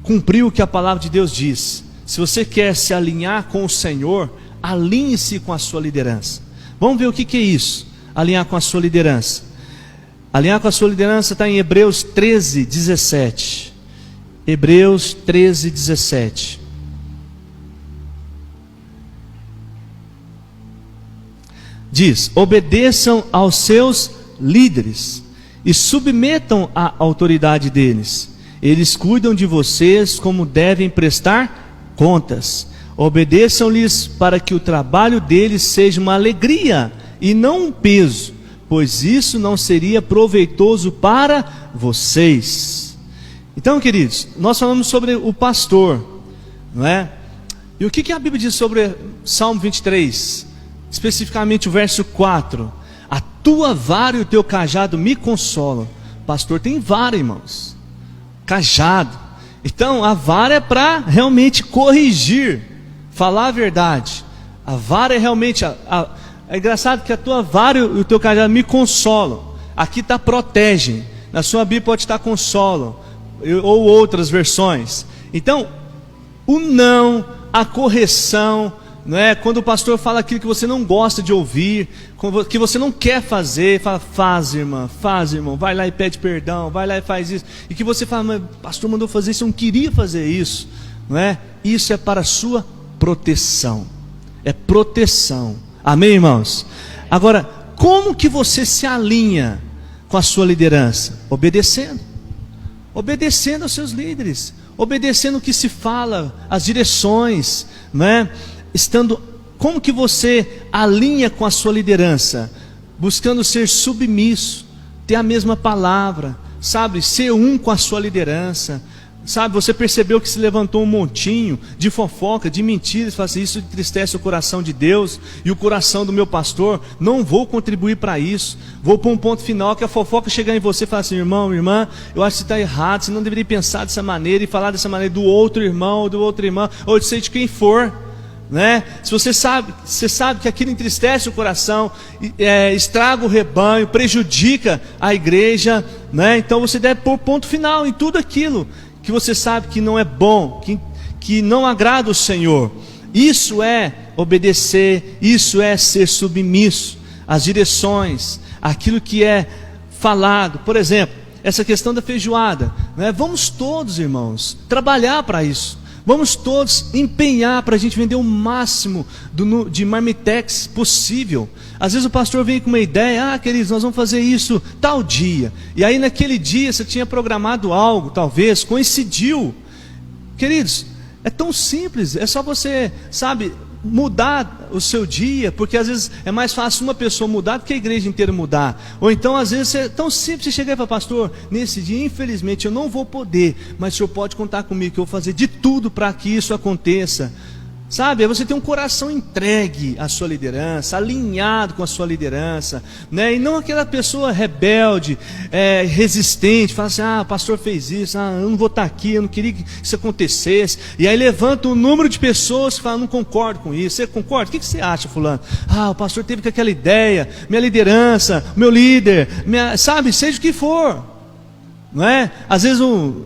cumprir o que a palavra de Deus diz. Se você quer se alinhar com o Senhor, alinhe-se com a sua liderança. Vamos ver o que é isso, alinhar com a sua liderança. Alinhar com a sua liderança está em Hebreus 13, 17. Hebreus 13, 17. Diz: obedeçam aos seus líderes e submetam à autoridade deles. Eles cuidam de vocês como devem prestar contas. Obedeçam-lhes para que o trabalho deles seja uma alegria e não um peso, pois isso não seria proveitoso para vocês. Então, queridos, nós falamos sobre o pastor, não é? E o que a Bíblia diz sobre Salmo 23? Especificamente o verso 4: a tua vara e o teu cajado me consolam. Pastor tem vara, irmãos, cajado. Então a vara é para realmente corrigir, falar a verdade. A vara é realmente é engraçado que a tua vara e o teu cajado me consolam. Aqui está protegem, na sua Bíblia pode estar consolam, ou outras versões. Então o não, a correção, não é? Quando o pastor fala aquilo que você não gosta de ouvir, que você não quer fazer, fala: faz, irmão, vai lá e pede perdão, vai lá e faz isso. E que você fala: mas o pastor mandou fazer isso, eu não queria fazer isso, não é? Isso é para a sua proteção, é proteção. Amém, irmãos? Agora, como que você se alinha com a sua liderança? Obedecendo aos seus líderes, obedecendo o que se fala, as direções, não é? Como que você alinha com a sua liderança? Buscando ser submisso, ter a mesma palavra, sabe? Ser um com a sua liderança, sabe? Você percebeu que se levantou um montinho de fofoca, de mentiras, fala assim: isso entristece o coração de Deus e o coração do meu pastor, não vou contribuir para isso. Vou para um ponto final, que a fofoca chegar em você e falar assim: irmão, irmã, eu acho que você está errado, você não deveria pensar dessa maneira e falar dessa maneira do outro irmão, ou do outro irmão, ou de ser de quem for, né? Se você sabe que aquilo entristece o coração, estraga o rebanho, prejudica a igreja, né? Então você deve pôr ponto final em tudo aquilo que você sabe que não é bom, que não agrada o Senhor. Isso é obedecer, isso é ser submisso às direções, aquilo que é falado. Por exemplo, essa questão da feijoada, né? Vamos todos, irmãos, trabalhar para isso. Vamos todos empenhar para a gente vender o máximo de marmitex possível. Às vezes o pastor vem com uma ideia: queridos, nós vamos fazer isso tal dia. E aí naquele dia você tinha programado algo, talvez, coincidiu. Queridos, é tão simples, é só você, sabe, mudar o seu dia, porque às vezes é mais fácil uma pessoa mudar do que a igreja inteira mudar. Ou então às vezes é tão simples, você chegar e falar: pastor, nesse dia infelizmente eu não vou poder, mas o senhor pode contar comigo que eu vou fazer de tudo para que isso aconteça. Sabe, é você ter um coração entregue à sua liderança, alinhado com a sua liderança, né? E não aquela pessoa rebelde, resistente, fala assim: o pastor fez isso, eu não vou estar aqui, eu não queria que isso acontecesse. E aí levanta um número de pessoas que falam: não concordo com isso. Você concorda? O que você acha, fulano? O pastor teve com aquela ideia, minha liderança, meu líder, sabe, seja o que for. Não é? Às vezes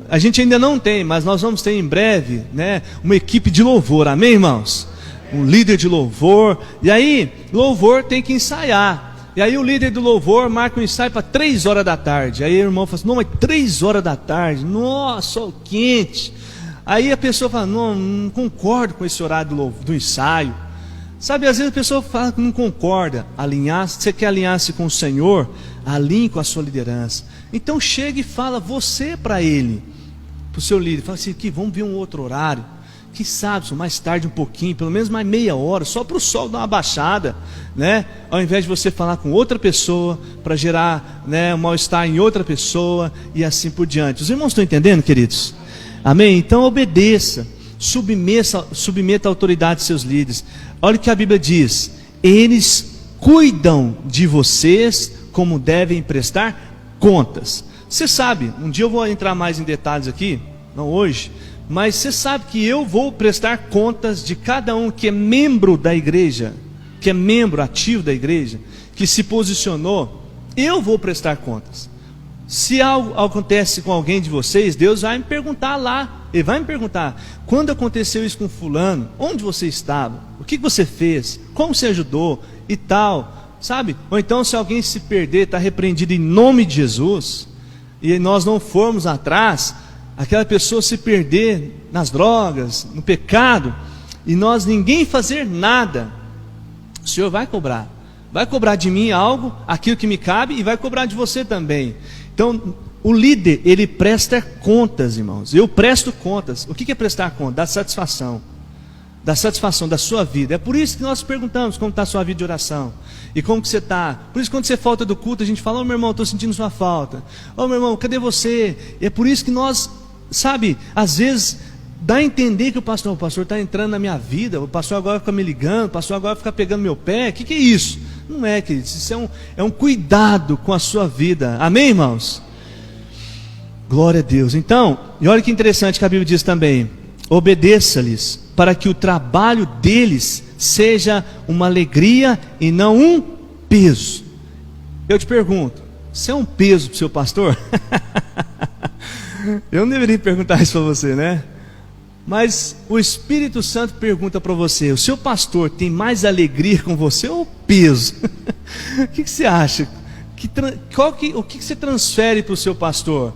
a gente ainda não tem, mas nós vamos ter em breve, né, uma equipe de louvor, amém, irmãos? Um líder de louvor. E aí, louvor tem que ensaiar. E aí o líder do louvor marca um ensaio para 3 horas da tarde. Aí o irmão fala assim: não, mas 3 horas da tarde, nossa, sol quente. Aí a pessoa fala: não concordo com esse horário do ensaio. Sabe, às vezes a pessoa fala que não concorda. Você quer alinhar-se com o Senhor? Alinhe com a sua liderança. Então chega e fala você para ele, para o seu líder. Fala assim: que vamos ver um outro horário, que sabe, mais tarde um pouquinho, pelo menos mais meia hora, só para o sol dar uma baixada, né? Ao invés de você falar com outra pessoa, para gerar, né, um mal-estar em outra pessoa, e assim por diante. Os irmãos estão entendendo, queridos? Amém? Então obedeça, submeta a autoridade de seus líderes. Olha o que a Bíblia diz: eles cuidam de vocês como devem prestar contas. Você sabe, um dia eu vou entrar mais em detalhes aqui, não hoje, mas você sabe que eu vou prestar contas de cada um que é membro da igreja, que é membro ativo da igreja, que se posicionou. Eu vou prestar contas. Se algo acontece com alguém de vocês, Deus vai me perguntar lá. Ele vai me perguntar: quando aconteceu isso com fulano? Onde você estava? O que você fez? Como você ajudou? E tal, sabe? Ou então, se alguém se perder, está repreendido em nome de Jesus, e nós não formos atrás, aquela pessoa se perder nas drogas, no pecado, e nós ninguém fazer nada, o Senhor vai cobrar de mim algo, aquilo que me cabe, e vai cobrar de você também. Então, o líder, ele presta contas, irmãos. Eu presto contas. O que é prestar conta? Da satisfação da sua vida. É por isso que nós perguntamos como está a sua vida de oração, e como que você está. Por isso, quando você falta do culto, a gente fala: ô meu irmão, estou sentindo sua falta. Ô meu irmão, cadê você? E é por isso que nós, sabe, às vezes dá a entender que o pastor está entrando na minha vida, o pastor agora fica me ligando, o pastor agora fica pegando meu pé. O que é isso? Não é, queridos, isso é um cuidado com a sua vida. Amém, irmãos? Glória a Deus. Então, e olha que interessante que a Bíblia diz também: obedeça-lhes, para que o trabalho deles seja uma alegria e não um peso. Eu te pergunto, você é um peso para o seu pastor? Eu não deveria perguntar isso para você, né? Mas o Espírito Santo pergunta para você: o seu pastor tem mais alegria com você ou peso? O que você acha? O que você transfere para o seu pastor?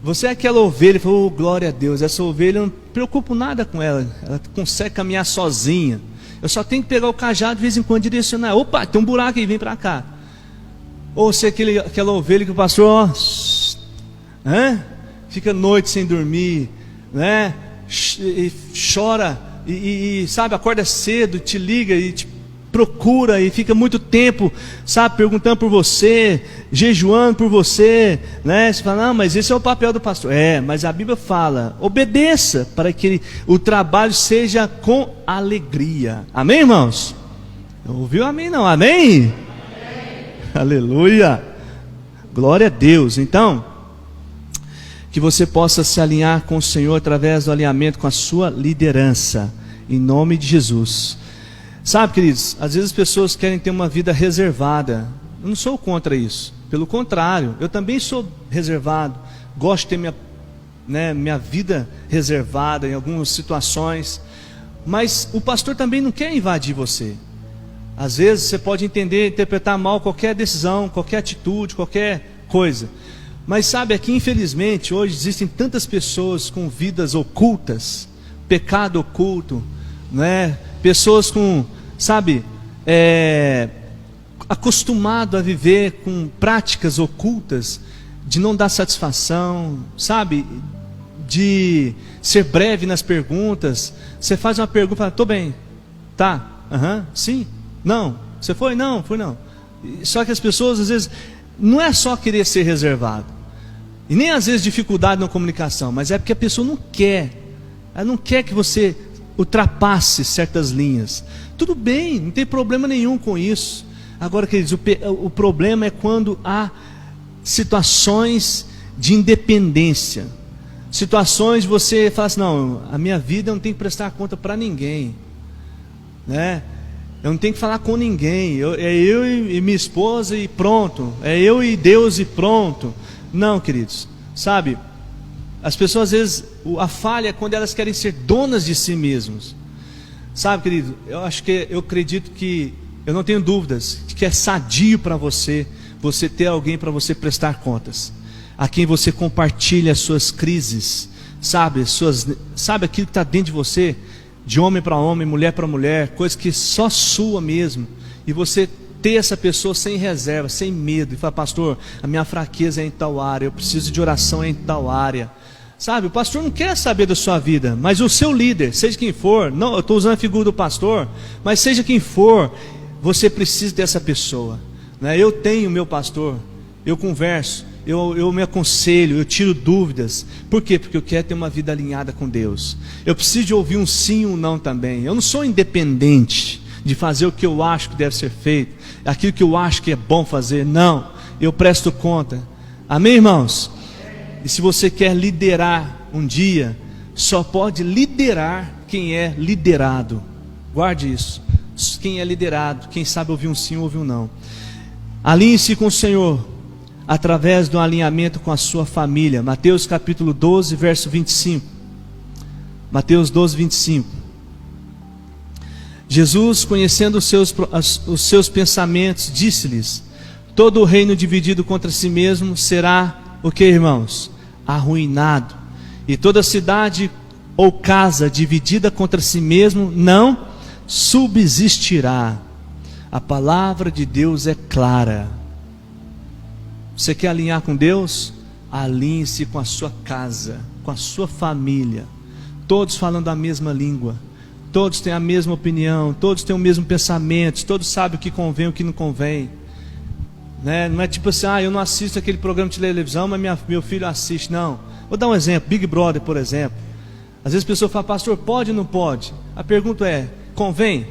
Você é aquela ovelha, falou: oh, glória a Deus, essa ovelha eu não me preocupo nada com ela consegue caminhar sozinha, eu só tenho que pegar o cajado de vez em quando, direcionar. Opa, tem um buraco aí, vem para cá. Ou você é aquela ovelha que o pastor fica noite sem dormir, né? E chora, e sabe, acorda cedo, te liga e te procura, e fica muito tempo, sabe, perguntando por você, jejuando por você, né? Você fala: não, mas esse é o papel do pastor. Mas a Bíblia fala: obedeça, para que o trabalho seja com alegria. Amém, irmãos? Não ouviu amém não? Amém? Aleluia, glória a Deus. Então, que você possa se alinhar com o Senhor através do alinhamento com a sua liderança, em nome de Jesus. Sabe, queridos, às vezes as pessoas querem ter uma vida reservada. Eu não sou contra isso, pelo contrário, eu também sou reservado, gosto de ter minha vida reservada em algumas situações, mas o pastor também não quer invadir você. Às vezes você pode interpretar mal qualquer decisão, qualquer atitude, qualquer coisa. Mas sabe, aqui infelizmente hoje existem tantas pessoas com vidas ocultas, pecado oculto, né? Pessoas com, sabe, acostumado a viver com práticas ocultas, de não dar satisfação, sabe, de ser breve nas perguntas. Você faz uma pergunta e fala: estou bem, tá, sim, não, você foi? Não, fui não. Só que as pessoas às vezes, não é só querer ser reservado, e nem às vezes dificuldade na comunicação, mas é porque a pessoa não quer. Ela não quer que você ultrapasse certas linhas. Tudo bem, não tem problema nenhum com isso. Agora, queridos, o problema é quando há situações de independência, situações de você falar assim: não, a minha vida eu não tenho que prestar conta para ninguém, né? Eu não tenho que falar com ninguém, é eu e minha esposa e pronto, é eu e Deus e pronto. Não, queridos, sabe, as pessoas às vezes, a falha é quando elas querem ser donas de si mesmos. Sabe, querido, eu acredito que, eu não tenho dúvidas, que é sadio para você ter alguém para você prestar contas, a quem você compartilha as suas crises, sabe aquilo que está dentro de você, de homem para homem, mulher para mulher, coisa que só sua mesmo, e você ter essa pessoa sem reserva, sem medo, e falar: pastor, a minha fraqueza é em tal área, eu preciso de oração em tal área. Sabe, o pastor não quer saber da sua vida, mas o seu líder, seja quem for, não, eu estou usando a figura do pastor, mas seja quem for, você precisa dessa pessoa, né? Eu tenho meu pastor, eu converso, eu me aconselho, eu tiro dúvidas. Por quê? Porque eu quero ter uma vida alinhada com Deus. Eu preciso de ouvir um sim e um não também. Eu não sou independente de fazer o que eu acho que deve ser feito, aquilo que eu acho que é bom fazer. Não, eu presto conta. Amém, irmãos? E se você quer liderar um dia, só pode liderar quem é liderado. Guarde isso. Quem é liderado, quem sabe ouvir um sim ou ouvir um não. Alinhe-se com o Senhor. através do alinhamento com a sua família. Mateus capítulo 12, verso 25. Mateus 12, 25. Jesus, conhecendo os seus pensamentos, disse-lhes: todo o reino dividido contra si mesmo será, o que, irmãos? Arruinado. E toda cidade ou casa dividida contra si mesmo não subsistirá. A palavra de Deus é clara. Você quer alinhar com Deus? Alinhe-se com a sua casa, com a sua família. Todos falando a mesma língua, todos têm a mesma opinião, todos têm o mesmo pensamento, todos sabem o que convém e o que não convém, né? Não é tipo assim, eu não assisto aquele programa de televisão, mas meu filho assiste. Não. Vou dar um exemplo, Big Brother, por exemplo. Às vezes a pessoa fala: pastor, pode ou não pode? A pergunta é: convém?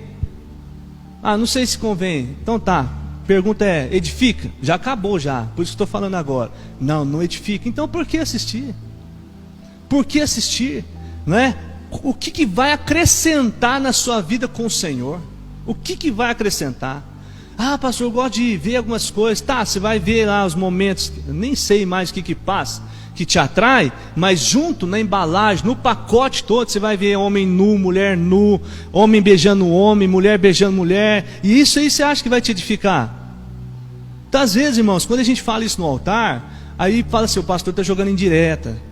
Não sei se convém. Então tá, pergunta é: edifica? Já acabou já, por isso que estou falando agora. Não edifica. Então por que assistir? Por que assistir? Não é? O que vai acrescentar na sua vida com o Senhor? O que vai acrescentar? Pastor, eu gosto de ver algumas coisas. Tá, você vai ver lá os momentos, nem sei mais o que passa, que te atrai, mas junto na embalagem, no pacote todo, você vai ver homem nu, mulher nu, homem beijando homem, mulher beijando mulher, e isso aí você acha que vai te edificar? Então, às vezes, irmãos, quando a gente fala isso no altar, aí fala assim: o pastor está jogando indireta.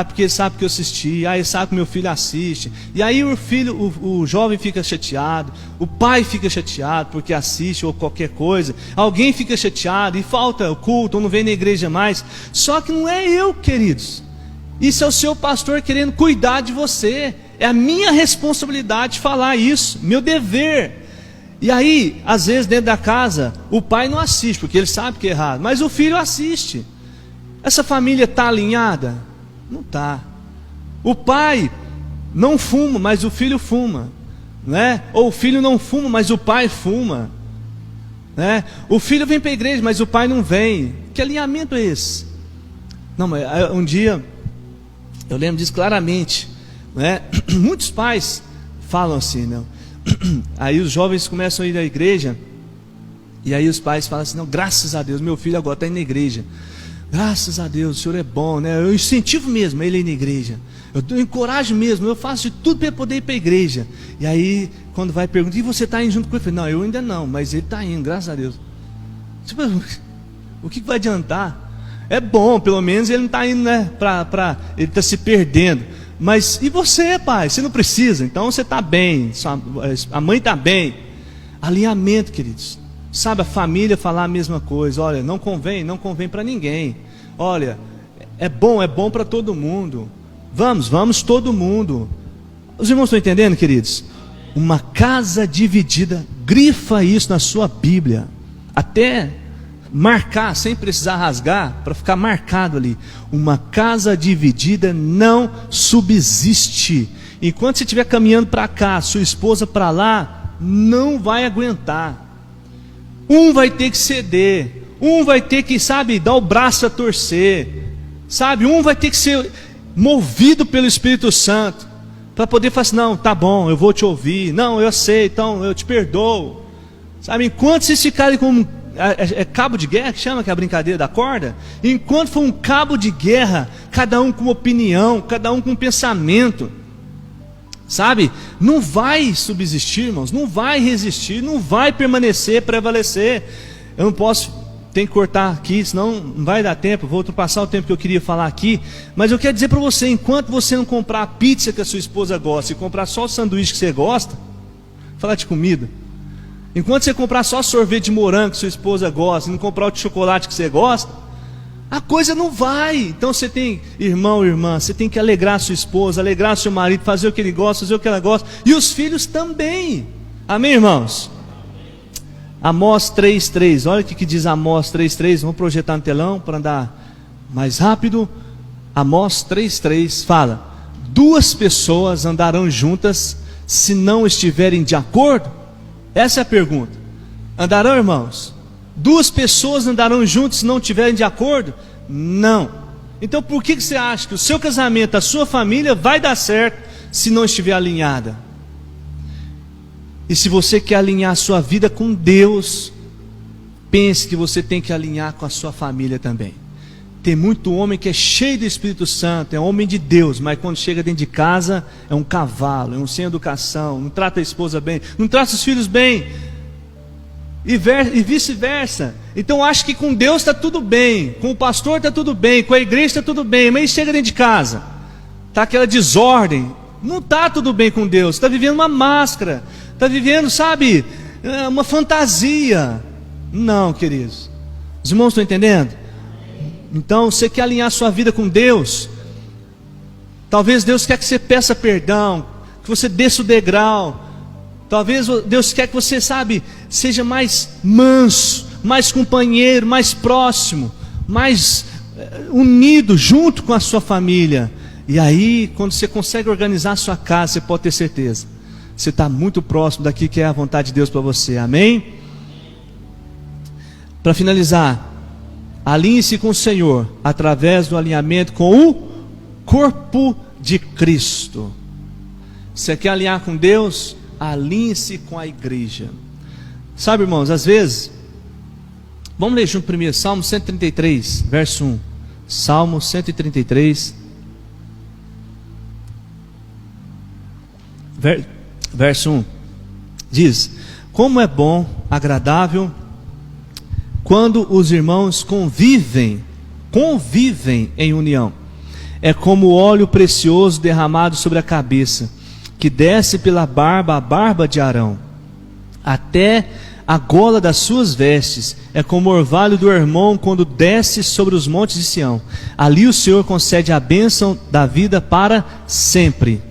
Porque ele sabe que eu assisti, ele sabe que meu filho assiste. E aí o jovem fica chateado, o pai fica chateado porque assiste ou qualquer coisa. Alguém fica chateado e falta o culto, ou não vem na igreja mais. Só que não é eu, queridos. Isso é o seu pastor querendo cuidar de você. É a minha responsabilidade falar isso, meu dever. E aí, às vezes dentro da casa, o pai não assiste, porque ele sabe que é errado, mas o filho assiste. Essa família está alinhada? Não está. O pai não fuma, mas o filho fuma, né? Ou o filho não fuma, mas o pai fuma, né? O filho vem para a igreja, mas o pai não vem. Que alinhamento é esse? Não, mas um dia eu lembro disso claramente, né? Muitos pais falam assim, não? Aí os jovens começam a ir à igreja, e aí os pais falam assim: não, graças a Deus, meu filho agora está indo na igreja. Graças a Deus, o Senhor é bom, né? Eu incentivo mesmo ele a ir na igreja. Eu encorajo mesmo, eu faço de tudo para poder ir para a igreja. E aí, quando vai perguntar: e você está indo junto com ele? Eu falo: não, eu ainda não, mas ele está indo, graças a Deus. Tipo, o que vai adiantar? É bom, pelo menos ele não está indo, né? Ele está se perdendo. Mas e você, pai? Você não precisa, então você está bem, a mãe está bem. Alinhamento, queridos. Sabe, a família falar a mesma coisa: olha, não convém para ninguém. Olha, é bom para todo mundo. Vamos todo mundo. Os irmãos estão entendendo, queridos? Uma casa dividida, grifa isso na sua Bíblia, até marcar, sem precisar rasgar, para ficar marcado ali. Uma casa dividida não subsiste. Enquanto você estiver caminhando para cá, sua esposa para lá, não vai aguentar. Um vai ter que ceder, um vai ter que, dar o braço a torcer, um vai ter que ser movido pelo Espírito Santo, para poder falar assim: não, tá bom, eu vou te ouvir, não, eu aceito, então eu te perdoo. Enquanto vocês ficarem com cabo de guerra, que chama, que é a brincadeira da corda, enquanto for um cabo de guerra, cada um com opinião, cada um com pensamento, não vai subsistir, irmãos, não vai resistir, não vai permanecer, prevalecer. Eu não posso, tem que cortar aqui, senão não vai dar tempo, vou ultrapassar o tempo que eu queria falar aqui. Mas eu quero dizer para você: enquanto você não comprar a pizza que a sua esposa gosta, e comprar só o sanduíche que você gosta, falar de comida, enquanto você comprar só sorvete de morango que sua esposa gosta, e não comprar o de chocolate que você gosta, a coisa não vai. Então você tem, irmão, irmã, você tem que alegrar sua esposa, alegrar seu marido, fazer o que ele gosta, fazer o que ela gosta, e os filhos também. Amém, irmãos? Amós 3:3, olha o que diz Amós 3:3, vamos projetar no telão para andar mais rápido. Amós 3:3 fala: duas pessoas andarão juntas se não estiverem de acordo? Essa é a pergunta. Andarão, irmãos? Duas pessoas andarão juntas se não estiverem de acordo? Não. Então por que você acha que o seu casamento, a sua família vai dar certo se não estiver alinhada? E se você quer alinhar a sua vida com Deus, pense que você tem que alinhar com a sua família também. Tem muito homem que é cheio do Espírito Santo, é homem de Deus, mas quando chega dentro de casa é um cavalo, é um sem educação, não trata a esposa bem, não trata os filhos bem, e vice-versa. Então acha que com Deus está tudo bem, com o pastor está tudo bem, com a igreja está tudo bem, mas chega dentro de casa, está aquela desordem, não está tudo bem com Deus, está vivendo uma máscara, está vivendo, sabe, uma fantasia. Não, queridos, os irmãos estão entendendo? Então, você quer alinhar sua vida com Deus? Talvez Deus quer que você peça perdão, que você desça o degrau. Talvez Deus quer que você, sabe, seja mais manso, mais companheiro, mais próximo, mais unido junto com a sua família. E aí, quando você consegue organizar a sua casa, você pode ter certeza, você está muito próximo daquilo que é a vontade de Deus para você. Amém? Para finalizar, alinhe-se com o Senhor através do alinhamento com o corpo de Cristo. Você quer alinhar com Deus? Alinhe-se com a igreja. Sabe, irmãos, às vezes, vamos ler junto primeiro, Salmo 133, verso 1. Salmo 133, verso 1. Diz: como é bom, agradável, quando os irmãos convivem em união. É como o óleo precioso derramado sobre a cabeça, que desce pela barba, a barba de Arão, até a gola das suas vestes. É como o orvalho do Hermon quando desce sobre os montes de Sião. Ali o Senhor concede a bênção da vida para sempre.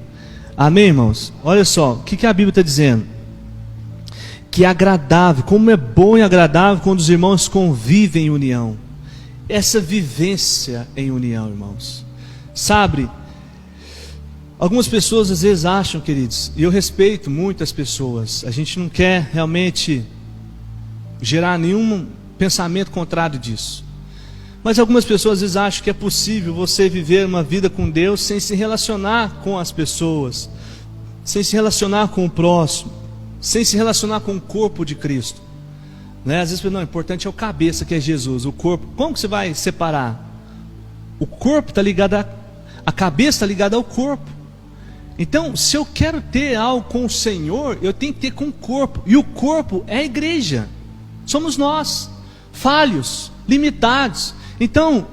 Amém, irmãos? Olha só, o que a Bíblia está dizendo? Que é agradável, como é bom e agradável quando os irmãos convivem em união. Essa vivência em união, irmãos. Sabe, algumas pessoas às vezes acham, queridos, e eu respeito muito as pessoas, a gente não quer realmente gerar nenhum pensamento contrário disso. Mas algumas pessoas às vezes acham que é possível você viver uma vida com Deus sem se relacionar com as pessoas, sem se relacionar com o próximo, sem se relacionar com o corpo de Cristo, né? Às vezes não, o importante é o cabeça, que é Jesus. O corpo, como que você vai separar? O corpo está ligado a cabeça está ligada ao corpo. Então, se eu quero ter algo com o Senhor, eu tenho que ter com o corpo, e o corpo é a igreja, somos nós, falhos, limitados. Então,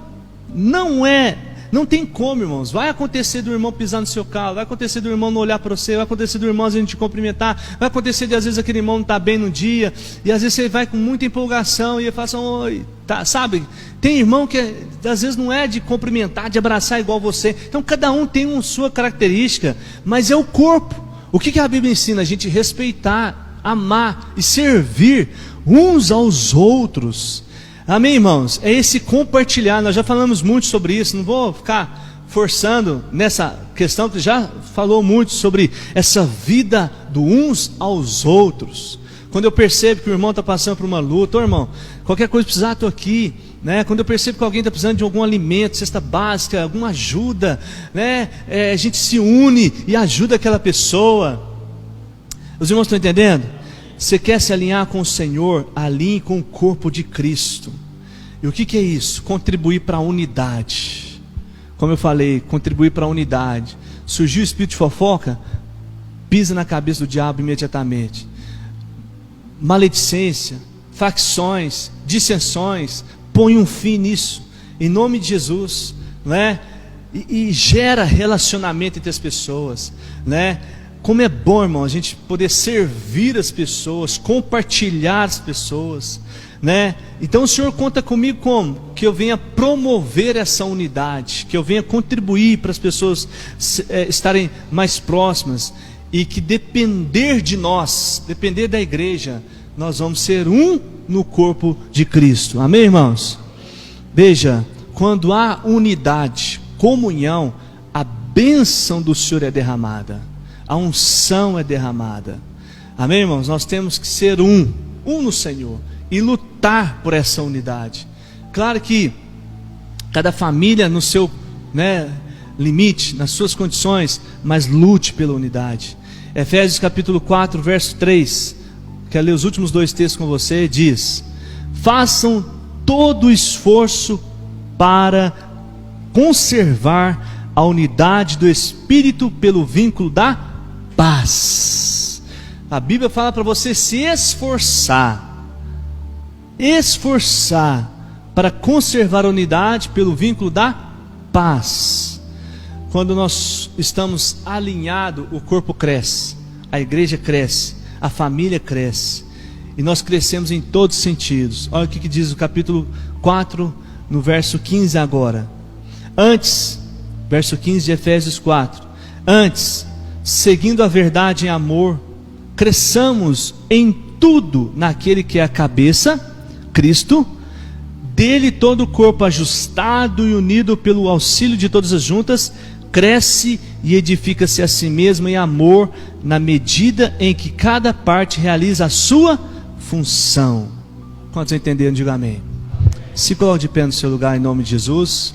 não tem como, irmãos. Vai acontecer do irmão pisar no seu carro, vai acontecer do irmão não olhar para você, vai acontecer do irmão às vezes te cumprimentar, vai acontecer de às vezes aquele irmão não está bem no dia, e às vezes você vai com muita empolgação, e ele fala assim, oi, tá, sabe? Tem irmão que às vezes não é de cumprimentar, de abraçar igual você. Então cada um tem uma sua característica, mas é o corpo. O que a Bíblia ensina? A gente respeitar, amar e servir uns aos outros. Amém, irmãos? É esse compartilhar. Nós já falamos muito sobre isso, não vou ficar forçando nessa questão, que já falou muito sobre essa vida do uns aos outros. Quando eu percebo que o irmão está passando por uma luta, ô irmão, qualquer coisa precisar, estou aqui, né? Quando eu percebo que alguém está precisando de algum alimento, cesta básica, alguma ajuda, né? A gente se une e ajuda aquela pessoa. Os irmãos estão entendendo? Você quer se alinhar com o Senhor? Alinhe com o corpo de Cristo. E o que é isso? Contribuir para a unidade. Como eu falei, contribuir para a unidade. Surgiu o espírito de fofoca, pisa na cabeça do diabo imediatamente. Maledicência, facções, dissensões, põe um fim nisso, em nome de Jesus, né? E gera relacionamento entre as pessoas, né? Como é bom, irmão, a gente poder servir as pessoas, compartilhar as pessoas, né? Então o Senhor conta comigo como? Que eu venha promover essa unidade, que eu venha contribuir para as pessoas estarem mais próximas, e que depender de nós, depender da igreja, nós vamos ser um no corpo de Cristo. Amém, irmãos? Veja, quando há unidade, comunhão, a bênção do Senhor é derramada, a unção é derramada. Amém, irmãos? Nós temos que ser um no Senhor, e lutar por essa unidade. Claro que cada família no seu, né, limite, nas suas condições, mas lute pela unidade. Efésios capítulo 4, verso 3, quero ler os últimos dois textos com você, diz: façam todo o esforço para conservar a unidade do Espírito pelo vínculo da paz. A Bíblia fala para você se esforçar para conservar a unidade pelo vínculo da paz. Quando nós estamos alinhados, o corpo cresce, a igreja cresce, a família cresce, e nós crescemos em todos os sentidos. Olha o que diz o capítulo 4, no verso 15 agora. Antes, verso 15 de Efésios 4, antes, seguindo a verdade em amor, cresçamos em tudo naquele que é a cabeça, Cristo. Dele todo o corpo ajustado e unido pelo auxílio de todas as juntas, cresce e edifica-se a si mesmo em amor, na medida em que cada parte realiza a sua função. Quantos entenderam? Diga amém. Se coloque de pé no seu lugar em nome de Jesus.